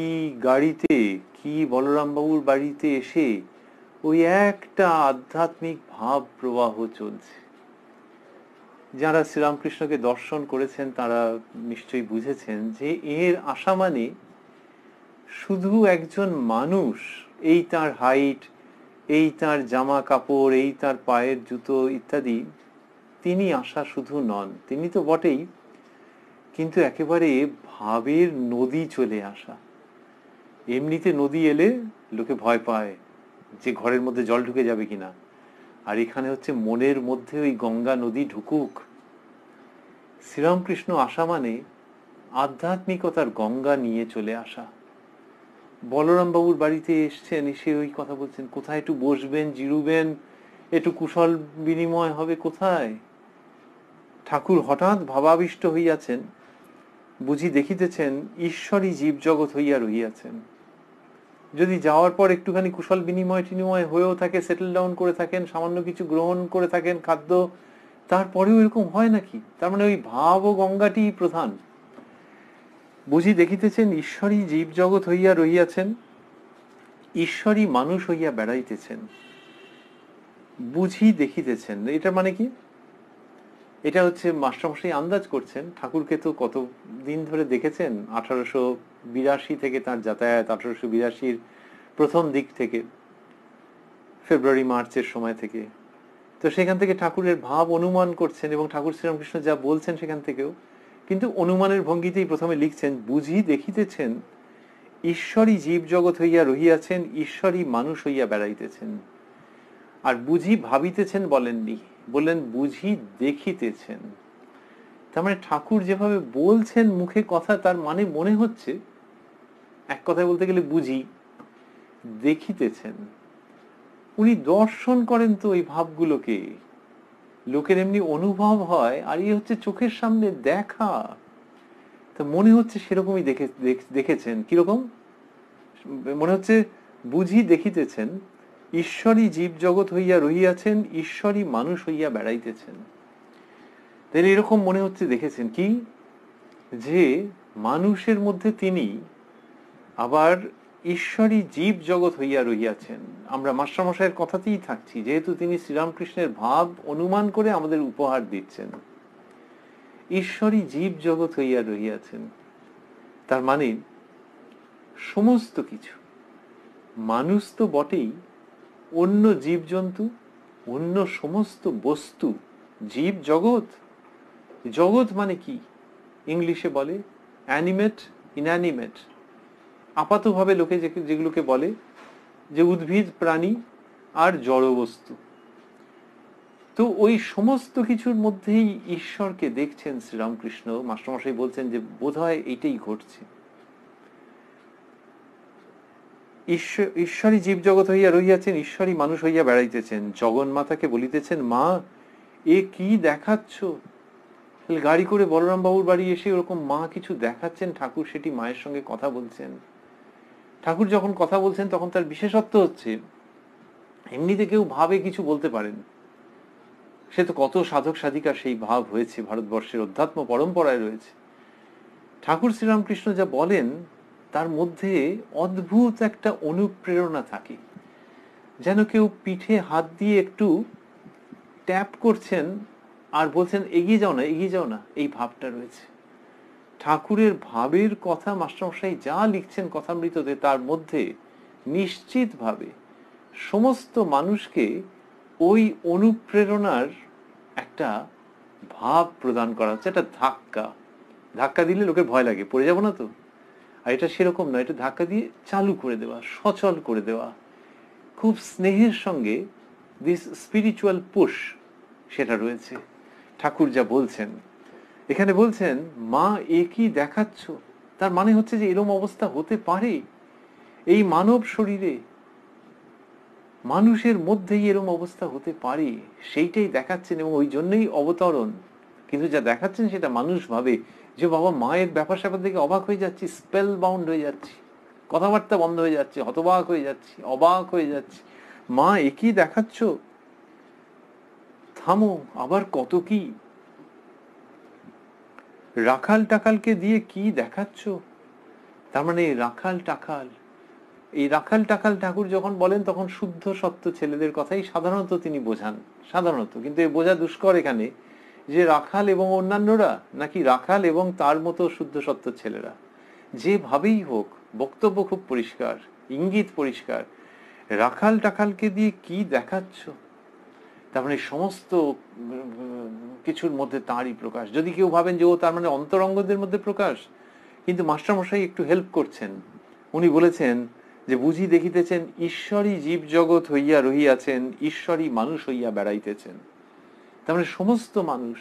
গাড়িতে, কি বলরাম বাবুর বাড়িতে এসে ওই একটা আধ্যাত্মিক ভাব প্রবাহ চলছে। যারা শ্রীরামকৃষ্ণকে দর্শন করেছেন তারা নিশ্চয়ই বুঝেছেন যে এর আশা মানে শুধু একজন মানুষ, এই তার হাইট, এই তার জামা কাপড়, এই তার পায়ের জুতো ইত্যাদি, তিনি আশা শুধু নন, তিনি তো বটেই, কিন্তু একেবারে ভাবের নদী চলে আসা। এমনিতে নদী এলে লোকে ভয় পায় যে ঘরের মধ্যে জল ঢুকে যাবে কিনা, আর এখানে হচ্ছে মনের মধ্যে ওই গঙ্গা নদী ঢুকুক। শ্রীরামকৃষ্ণ আসা মানে আধ্যাত্মিকতার গঙ্গা নিয়ে চলে আসা। বলরাম বাবুর বাড়িতে এসছেন, এসে ওই কথা বলছেন, কোথায় একটু বসবেন, জিরুবেন, একটু কুশল বিনিময় হবে, কোথায়? ঠাকুর হঠাৎ ভাবাবিষ্ট হইয়াছেন, বুঝি দেখিতেছেন ঈশ্বরই জীব জগৎ হইয়া রহিয়াছেন। যদি যাওয়ার পর একটুখানি কুশল বিনিময় টিনিময় হয়েও থাকে, সেটেল ডাউন করে থাকেন, সামান্য কিছু গ্রহণ করে থাকেন খাদ্য, তারপরেও এরকম হয় নাকি? তার মানে ওই ভাব ও গঙ্গাটি প্রধান। বুঝি দেখিতেছেন ঈশ্বরই জীব জগৎ হইয়া রহিয়াছেন, ঈশ্বরই মানুষ হইয়া বেড়াইতেছেন। বুঝি দেখিতেছেন, এটা মানে কি? এটা হচ্ছে মাস্টারমশাই আন্দাজ করছেন। ঠাকুরকে তো কত দিন ধরে দেখেছেন, 1882 থেকে তার যাতায়াত, 1882 প্রথম দিক থেকে, ফেব্রুয়ারি মার্চের সময় থেকে। তো সেখান থেকে ঠাকুরের ভাব অনুমান করছেন, এবং ঠাকুর শ্রীরামকৃষ্ণ যা বলছেন সেখান থেকেও, কিন্তু অনুমানের ভঙ্গিতেই প্রথমে লিখছেন, বুঝি দেখিতেছেন ঈশ্বরই জীব জগৎ হইয়া রহিয়াছেন, ঈশ্বরই মানুষ হইয়া বেড়াইতেছেন। আর বুঝি ভাবিতেছেন বলেননি, বললেন বুঝি দেখিতেছেন। তার মানে ঠাকুর যেভাবে বলছেন মুখে কথা, তার মানে মনে হচ্ছে, এক কথায় বলতে গেলে বুঝি দেখিতেছেন। উনি দর্শন করেন তো ওই ভাবগুলোকে, লোকের এমনি অনুভব হয়, আর এই হচ্ছে চোখের সামনে দেখা। তা মনে হচ্ছে সেরকমই দেখেছেন। কিরকম মনে হচ্ছে? বুঝি দেখিতেছেন ঈশ্বরই জীব জগৎ হইয়া রহিয়াছেন, ঈশ্বরই মানুষ হইয়া বেড়াইতেছেন। তাহলে এরকম মনে হচ্ছে দেখেছেন কি, যে মানুষের মধ্যে তিনি, আবার ঈশ্বরই জীব জগৎ হইয়া রহিয়াছেন। আমরা মাস্টারমশাইয়ের কথাতেই থাকছি, যেহেতু তিনি শ্রীরামকৃষ্ণের ভাব অনুমান করে আমাদের উপহার দিচ্ছেন। ঈশ্বরই জীব জগৎ হইয়া রহিয়াছেন, তার মানে সমস্ত কিছু, মানুষ তো বটেই, অন্য জীবজন্তু, অন্য সমস্ত বস্তু, জীব জগৎ। জগৎ মানে কি? ইংলিশে বলে অ্যানিমেট, ইনঅ্যানিমেট। আপাতভাবে লোকে যেগুলোকে বলে যে উদ্ভিদ, প্রাণী আর জড় বস্তু। তো ওই সমস্ত কিছুর মধ্যেই ঈশ্বরকে দেখছেন শ্রীরামকৃষ্ণ। মাস্টারমশাই বলছেন যে বোধহয় এইটাই ঘটছে। ঈশ্বরই জীব জগৎ হইয়া রহিয়াছেন, ঈশ্বরই মানুষ হইয়া বেড়াইতেছেন। জগন্মাতাকে বলিতেছেন, মা এ কি দেখাচ্ছ? গাড়ি করে বলরাম বাবুর বাড়ি এসে ওরকম মা কিছু দেখাচ্ছেন, ঠাকুর সেটি মায়ের সঙ্গে কথা বলছেন। ঠাকুর যখন কথা বলছেন তখন তার বিশেষত্ব হচ্ছে, এমনিতে কেউ ভাবে কিছু বলতে পারেন, সে তো কত সাধক সাধিকার সেই ভাব হয়েছে, ভারতবর্ষের অধ্যাত্ম পরম্পরায় রয়েছে। ঠাকুর শ্রীরামকৃষ্ণ যা বলেন তার মধ্যে অদ্ভুত একটা অনুপ্রেরণা থাকে, যেন কেউ পিঠে হাত দিয়ে একটু ট্যাপ করছেন আর বলছেন এগিয়ে যাও না, এগিয়ে যাও না, এই ভাবটা রয়েছে। ঠাকুরের ভাবের কথা মাস্টারমশাই যা লিখছেন কথামৃততে, তার মধ্যে নিশ্চিতভাবে সমস্ত মানুষকে ওই অনুপ্রেরণার একটা ভাব প্রদান করা হচ্ছে, একটা ধাক্কা। ধাক্কা দিলে লোকের ভয় লাগে, পড়ে যাবো না তো, আর এটা সেরকম নয়, এটা ধাক্কা দিয়ে চালু করে দেওয়া, সচল করে দেওয়া, খুব স্নেহের সঙ্গে দিস স্পিরিচুয়াল পুশ সেটা রয়েছে। ঠাকুর যা বলছেন এখানে, বলছেন মা এ কি দেখাচ্ছ, তার মানে হচ্ছে যে এরকম অবস্থা হতে পারে এই মানব শরীরে, মানুষের মধ্যেই এরকম অবস্থা হতে পারে, সেইটাই দেখাচ্ছেন, এবং ওই জন্যই অবতরণ। কিন্তু যা দেখাচ্ছেন সেটা মানুষ ভাবে যে বাবা মায়ের ব্যাপার স্যাপার থেকে অবাক হয়ে যাচ্ছি, স্পেল বাউন্ড হয়ে যাচ্ছি, কথাবার্তা বন্ধ হয়ে যাচ্ছে, হতবাক হয়ে যাচ্ছি, অবাক হয়ে যাচ্ছি। মা এ কি দেখাচ্ছ, থামো, আবার কত কি। রাখাল টাকালকে দিয়ে কি দেখাচ্ছ? তার মানে রাখাল টাকাল, এই রাখাল টাকাল ঠাকুর যখন বলেন তখন শুদ্ধ সত্য ছেলেদের কথাই সাধারণত তিনি বোঝান, সাধারণত। কিন্তু এই বোঝা দুষ্কর এখানে, যে রাখাল এবং অন্যান্যরা নাকি রাখাল এবং তার মতো শুদ্ধ সত্য ছেলেরা। যেভাবেই হোক বক্তব্য খুব পরিষ্কার, ইঙ্গিত পরিষ্কার। রাখাল টাকালকে দিয়ে কি দেখাচ্ছ? তার মানে সমস্ত কিছুর মধ্যে তাঁরই প্রকাশ। যদি কেউ ভাবেন যে ও তার মানে অন্তরঙ্গদের মধ্যে প্রকাশ, কিন্তু মাস্টারমশাই একটু হেল্প করছেন। উনি বলেছেন যে বুঝি দেখিতেছেন ঈশ্বরই জীব জগৎ হইয়া রহিয়াছেন, ঈশ্বরই মানুষ হইয়া বেড়াইতেছেন। তার মানে সমস্ত মানুষ,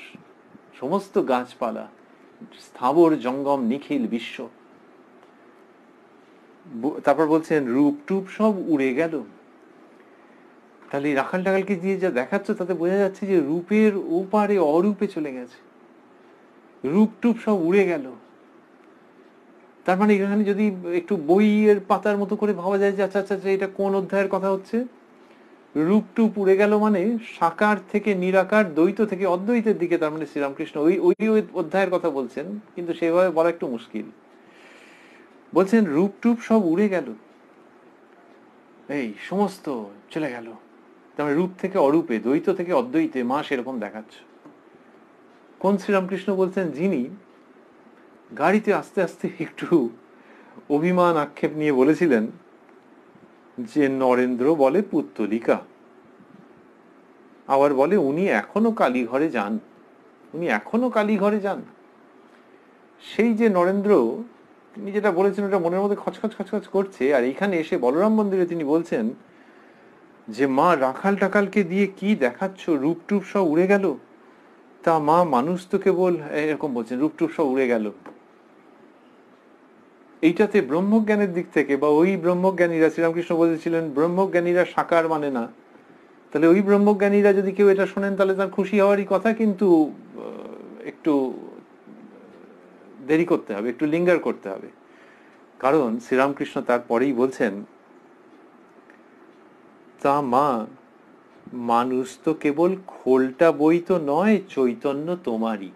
সমস্ত গাছপালা, স্থাবর জঙ্গম নিখিল বিশ্ব। তারপর বলছেন রূপ টুপ সব উড়ে গেল। তাহলে রাখাল টাকালকে দিয়ে যা দেখাচ্ছ তাতে বোঝা যাচ্ছে যে রূপের ওপারে অরূপে চলে গেছে, রূপ টুপ সব উড়ে গেল। তার মানে এখানে যদি একটু বইয়ের পাতার মতো করে ভাবা যায় যে আচ্ছা আচ্ছা এটা কোন অধ্যায়ের কথা হচ্ছে, রূপ টুপ উড়ে গেল মানে সাকার থেকে নিরাকার, দ্বৈত থেকে অদ্বৈতের দিকে তার মানে শ্রীরামকৃষ্ণ ওই ওই অধ্যায়ের কথা বলছেন, কিন্তু সেভাবে বলা একটু মুশকিল। বলছেন রূপ টুপ সব উড়ে গেল, এই সমস্ত চলে গেল। তার মানে রূপ থেকে অরূপে, দ্বৈত থেকে অদ্বৈতে মা সেরকম দেখাচ্ছ। কোন শ্রীরামকৃষ্ণ বলছেন? যিনি গাড়িতে আস্তে আস্তে একটু অভিমান আক্ষেপ নিয়ে বলেছিলেন যে নরেন্দ্র বলে পুত্তলিকা, আবার বলে উনি এখনো কালীঘরে যান, উনি এখনো কালীঘরে যান। সেই যে নরেন্দ্র তিনি যেটা বলেছেন ওটা মনের মধ্যে খচখচ খচখচ করছে। আর এইখানে এসে বলরাম মন্দিরে তিনি বলছেন যে মা রাখাল টাকালকে দিয়ে কি দেখাচ্ছ, রূপ টুপ সব উড়ে গেল। তা মা মানুষ তো কেবল, এরকম বলছেন রূপ টুপ সব উড়ে গেল। এইটাতে ব্রহ্মজ্ঞানের দিক থেকে, বা ওই ব্রহ্মজ্ঞানীরা, শ্রীরামকৃষ্ণ বলেছিলেন ব্রহ্মজ্ঞানীরা সাকার মানে না, তাহলে ওই ব্রহ্মজ্ঞানীরা যদি কেউ এটা শোনেন তাহলে তার খুশি হওয়ারই কথা, কিন্তু একটু দেরি করতে হবে, একটু লিঙ্গার করতে হবে। কারণ শ্রীরামকৃষ্ণ তারপরেই বলছেন তা মা মানুষ তো কেবল খোলটা বই তো নয়, চৈতন্য তোমারই।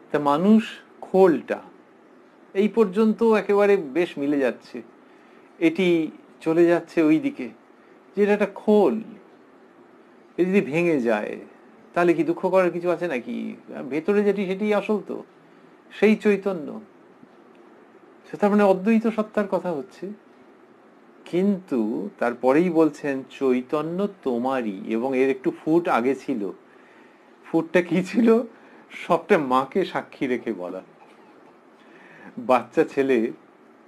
তা মানুষ খোলটা, এই পর্যন্ত একেবারে বেশ মিলে যাচ্ছে। এটি চলে যাচ্ছে ওই দিকে, যেটা একটা খোল, এ যদি ভেঙে যায় তাহলে কি দুঃখ করার কিছু আছে নাকি? ভেতরে যেটি সেটি আসল তো, সেই চৈতন্য। সেটা মানে অদ্বৈত সত্তার কথা হচ্ছে। কিন্তু তারপরেই বলছেন চৈতন্য তোমারই, এবং এর একটু ফুট আগে ছিল। ফুটটা কি ছিল? সবটা মাকে সাক্ষী রেখে বলা। বাচ্চা ছেলে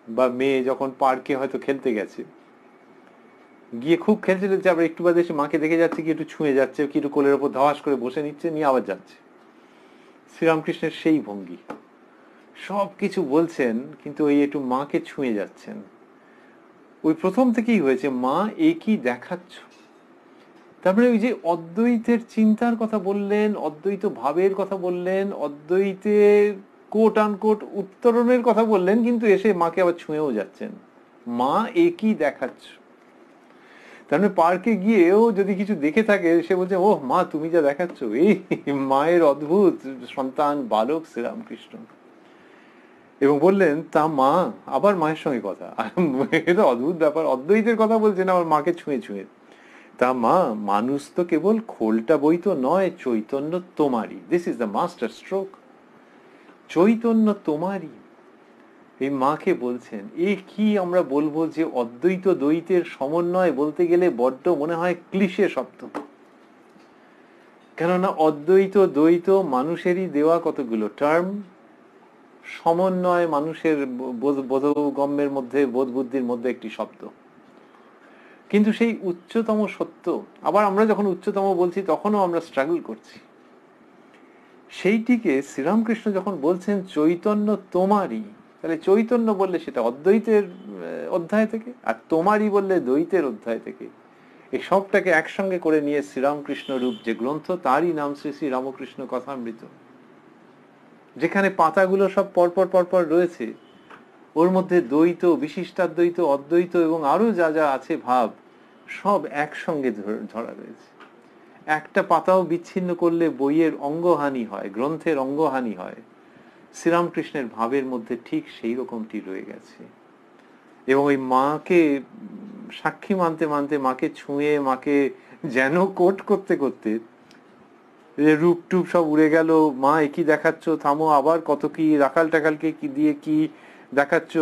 বা মেয়ে যখন পার্কে হয়তো খেলতে গেছে, গিয়ে খুব খেলতে খেলতে আবার একটু বাদে এসে মাকে দেখে যাচ্ছে, কি একটু ছুঁয়ে যাচ্ছে, কি একটু কোলের ওপর ধাওয়াস করে বসে নিচ্ছে, নিয়ে আবার যাচ্ছে। শ্রীরামকৃষ্ণের সেই ভঙ্গি, সব কিছু বলছেন কিন্তু ওই একটু মাকে ছুঁয়ে যাচ্ছেন। ওই প্রথম থেকেই হয়েছে মা এ কি দেখাচ্ছ। তারপরে ওই যে অদ্বৈতের চিন্তার কথা বললেন, অদ্বৈত ভাবের কথা বললেন, অদ্বৈতের কোট আনকোট উত্তরণের কথা বললেন, কিন্তু এসে মাকে আবার ছুঁয়েও যাচ্ছেন। মা এ কি দেখাচ্ছ। তার মানে পার্কে গিয়েও যদি কিছু দেখে থাকে, সে বলছে ওহ মা তুমি যা দেখাচ্ছ, এই মায়ের অদ্ভুত সন্তান বালক শ্রীরামকৃষ্ণ। এবং বললেন তা মা, আবার মায়ের সঙ্গে কথা, এটা অদ্ভুত ব্যাপার, অদ্বৈতের কথা বলছেন আবার মাকে ছুঁয়ে ছুঁয়ে। তা মা মানুষ তো কেবল খোলটা বই তো নয়, চৈতন্য তোমারই। This is the master stroke, Chaitanya তোমারই। এই মাকে বলছেন। এ কি আমরা বলবো যে অদ্বৈত দ্বৈতের সমন্বয় বলতে গেলে বড্ড মনে হয় ক্লিশে শব্দ। কেননা অদ্বৈত দ্বৈত মানুষেরই দেওয়া কতগুলো টার্ম, সমন্বয় মানুষের বোধগম্যের মধ্যে, বোধ বুদ্ধির মধ্যে একটি শব্দ। কিন্তু সেই উচ্চতম সত্য, আবার আমরা যখন উচ্চতম বলছি তখনও আমরা স্ট্রাগল করছি। সেইটিকে শ্রীরামকৃষ্ণ যখন বলছেন চৈতন্য তোমারই, তাহলে চৈতন্য বললে সেটা অদ্বৈতের অধ্যায় থেকে, আর তোমারই বললে দ্বৈতের অধ্যায় থেকে। এই সবটাকে একসঙ্গে করে নিয়ে শ্রীরামকৃষ্ণ রূপ যে গ্রন্থ, তারই নাম শ্রী শ্রী রামকৃষ্ণ কথামৃত। যেখানে পাতাগুলো সব পরপর পরপর রয়েছে, ওর মধ্যে দ্বৈত, বিশিষ্টাদ্বৈত, অদ্বৈত এবং আরো যা যা আছে ভাব, সব একসঙ্গে ধরা রয়েছে। একটা পাতাও বিচ্ছিন্ন করলে বইয়ের অঙ্গহানি হয়, গ্রন্থের অঙ্গহানি হয়। শ্রীরামকৃষ্ণের ভাবের মধ্যে ঠিক সেই রকমটি রয়ে গেছে। এবং ওই মাকে সাক্ষী মানতে মানতে, মাকে ছুঁয়ে, মাকে যেন কোট করতে করতে, রূপ টুপ সব উড়ে গেল, মা একই দেখাচ্ছ, থামো, আবার কত কি রাখাল টাকালকে কি দিয়ে কি দেখাচ্ছ,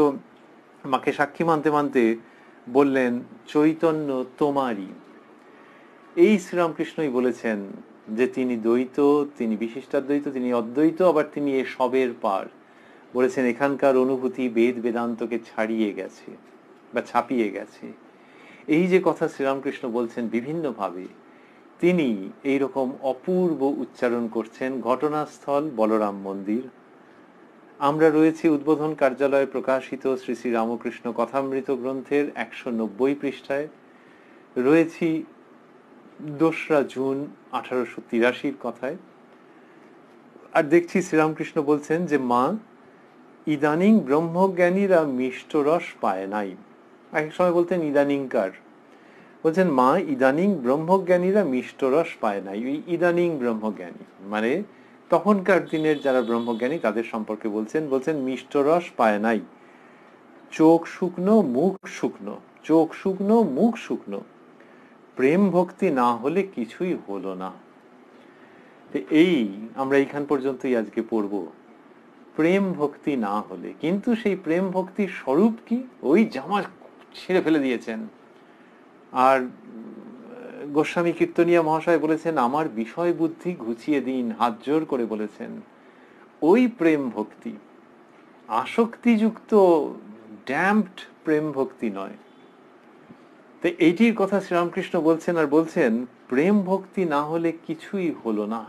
মাকে সাক্ষী মানতে মানতে বললেন চৈতন্য তোমারই। এই শ্রীরামকৃষ্ণই বলেছেন যে তিনি দ্বৈত, তিনি বিশিষ্টাদ্বৈত, তিনি অদ্বৈত, আবার তিনি এ সবের পার। বলেছেন এখানকার অনুভূতি বেদ বেদান্তকে ছাড়িয়ে গেছে বা ছাপিয়ে গেছে। এই যে কথা শ্রীরামকৃষ্ণ বলছেন বিভিন্নভাবে, তিনি এইরকম অপূর্ব উচ্চারণ করছেন। ঘটনাস্থল বলরাম মন্দির। আমরা রয়েছি উদ্বোধন কার্যালয়ে প্রকাশিত শ্রী শ্রী রামকৃষ্ণ কথামৃত গ্রন্থের 190 পৃষ্ঠায়, রয়েছি 2রা জুন 1883 কথায়। আর দেখছি শ্রীরামকৃষ্ণ বলছেন যে মা ইদানিং ব্রহ্মজ্ঞানীরা মিষ্ট রস পায় নাই। এক সময় বলতেন ইদানিংকার, বলছেন মা ইদানিং ব্রহ্মজ্ঞানীরা মিষ্ট রস পায় নাই। ওই ইদানিং ব্রহ্মজ্ঞানী মানে তখনকার দিনের যারা ব্রহ্মজ্ঞানী তাদের সম্পর্কে বলছেন। বলছেন মিষ্ট রস পায় নাই, চোখ শুকনো মুখ শুকনো, চোখ শুকনো মুখ শুকনো, প্রেম ভক্তি না হলে কিছুই হলো না। এই আমরা এইখান পর্যন্তই আজকে পড়ব, প্রেম ভক্তি না হলে। কিন্তু সেই প্রেম ভক্তির স্বরূপ কি? ওই জামা ছেড়ে ফেলে দিয়েছেন। আর গোস্বামী কীর্তনিয়া মহাশয় বলেছেন আমার বিষয় বুদ্ধি ঘুচিয়ে দিন, হাত জোর করে বলেছেন। ওই প্রেম ভক্তি আসক্তিযুক্ত ড্যাম্পড প্রেম ভক্তি নয়। তো এইটির কথা শ্রীরামকৃষ্ণ বলছেন, আর বলছেন প্রেম ভক্তি না হলে কিছুই হলো না।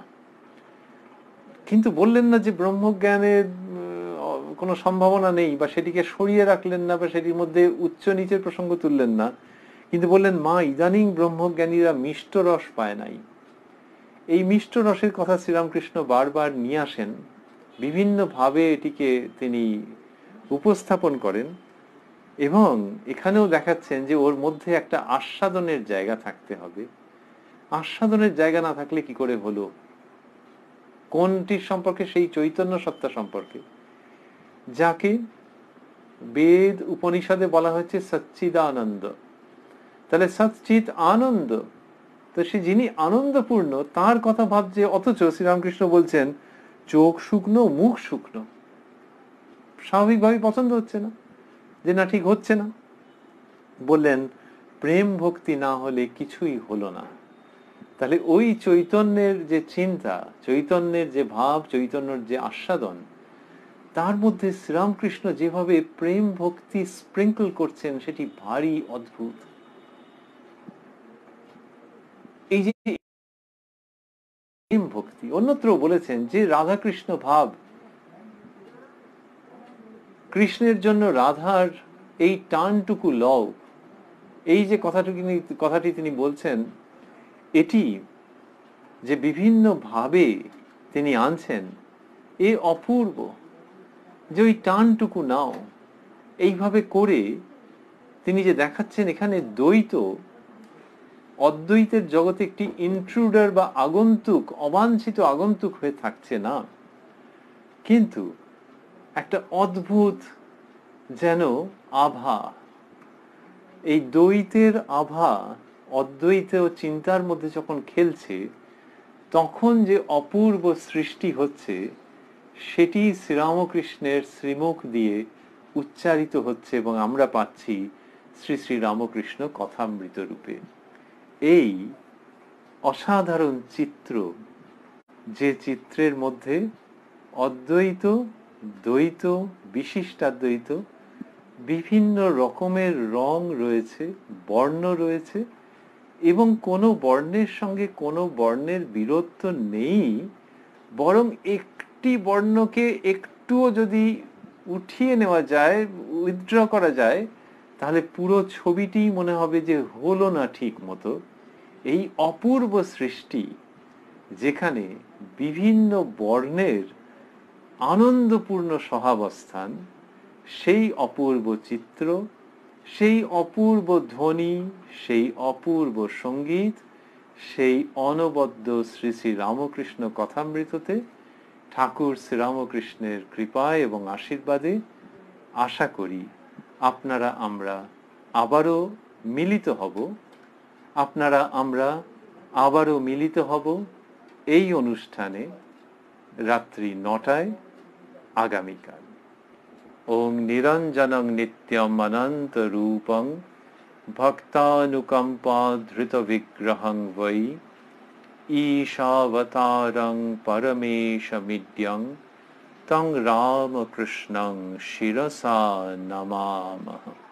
কিন্তু বললেন না যে ব্রহ্মজ্ঞানের কোনো সম্ভাবনা নেই, বা সেটিকে সরিয়ে রাখলেন না, বা সেটির মধ্যে উচ্চ নিচের প্রসঙ্গ তুললেন না। কিন্তু বললেন মা ইদানিং ব্রহ্মজ্ঞানীরা মিষ্ট রস পায় নাই। এই মিষ্ট রসের কথা শ্রীরামকৃষ্ণ বারবার নিয়ে আসেন, বিভিন্নভাবে এটিকে তিনি উপস্থাপন করেন, এবং এখানেও দেখাচ্ছেন যে ওর মধ্যে একটা আস্বাদনের জায়গা থাকতে হবে। আস্বাদনের জায়গা না থাকলে কি করে হলো? কোনটির সম্পর্কে? সেই চৈতন্য সত্তা সম্পর্কে, যাকে বেদ উপনিষদে বলা হয়েছে সচ্চিদানন্দ। তাহলে সচ্চিত আনন্দ, তো সে যিনি আনন্দপূর্ণ তার কথা ভাবছে, অথচ শ্রীরামকৃষ্ণ বলছেন চোখ শুকনো মুখ শুকনো। স্বাভাবিকভাবে পছন্দ হচ্ছে না, যে না ঠিক হচ্ছে না। বললেন প্রেম ভক্তি না হলে কিছুই হলো না। তাহলে ওই চৈতন্যের যে চিন্তা, চৈতন্যের যে ভাব, চৈতন্যের যে আস্বাদন, তার মধ্যে শ্রীরামকৃষ্ণ যেভাবে প্রেম ভক্তি স্প্রিঙ্কল করছেন সেটি ভারী অদ্ভুত। এই যে প্রেম ভক্তি, অন্যত্র বলেছেন যে রাধাকৃষ্ণ ভাব, কৃষ্ণের জন্য রাধার এই টানটুকু লও, এই যে কথাটি তিনি বলছেন, এটি যে বিভিন্ন ভাবে তিনি আনছেন, এ অপূর্ব। যে ওই টানটুকু নাও, এইভাবে করে তিনি যে দেখাচ্ছেন এখানে দ্বৈত অদ্বৈতের জগতে একটি ইন্ট্রুডার বা আগন্তুক, অবাঞ্ছিত আগন্তুক হয়ে থাকছে না, কিন্তু একটা অদ্ভুত যেন আভা, এই দ্বৈতের আভা অদ্বৈত চিন্তার মধ্যে যখন খেলছে, তখন যে অপূর্ব সৃষ্টি হচ্ছে সেটি শ্রীরামকৃষ্ণের শ্রীমুখ দিয়ে উচ্চারিত হচ্ছে, এবং আমরা পাচ্ছি শ্রী শ্রী রামকৃষ্ণ কথামৃত রূপে। এই অসাধারণ চিত্র, যে চিত্রের মধ্যে অদ্বৈত, দ্বৈত, বিশিষ্টাদ্বৈত, বিভিন্ন রকমের রং রয়েছে, বর্ণ রয়েছে, এবং কোনো বর্ণের সঙ্গে কোনো বর্ণের বিরোধ নেই, বরং একটি বর্ণকে একটুও যদি উঠিয়ে নেওয়া যায়, উইথড্র করা যায়, তাহলে পুরো ছবিটি মনে হবে যে হলো না ঠিক মতো। এই অপূর্ব সৃষ্টি, যেখানে বিভিন্ন বর্ণের আনন্দপূর্ণ সহাবস্থান, সেই অপূর্ব চিত্র, সেই অপূর্ব ধ্বনি, সেই অপূর্ব সঙ্গীত, সেই অনবদ্য শ্রী শ্রী রামকৃষ্ণ কথামৃততে ঠাকুর শ্রীরামকৃষ্ণের কৃপায় এবং আশীর্বাদে আশা করি আপনারা আমরা আবারও মিলিত হব, এই অনুষ্ঠানে রাত্রি 9টায় আগামীকাল। ওং নিরঞ্জনং নিত্যম অনন্ত রূপং ভক্তানুকম্পা ধৃত বিগ্রহং বৈ ঈশাবতারং পরমেশমিদ্যং তং রামকৃষ্ণং শিরসা নমামহ।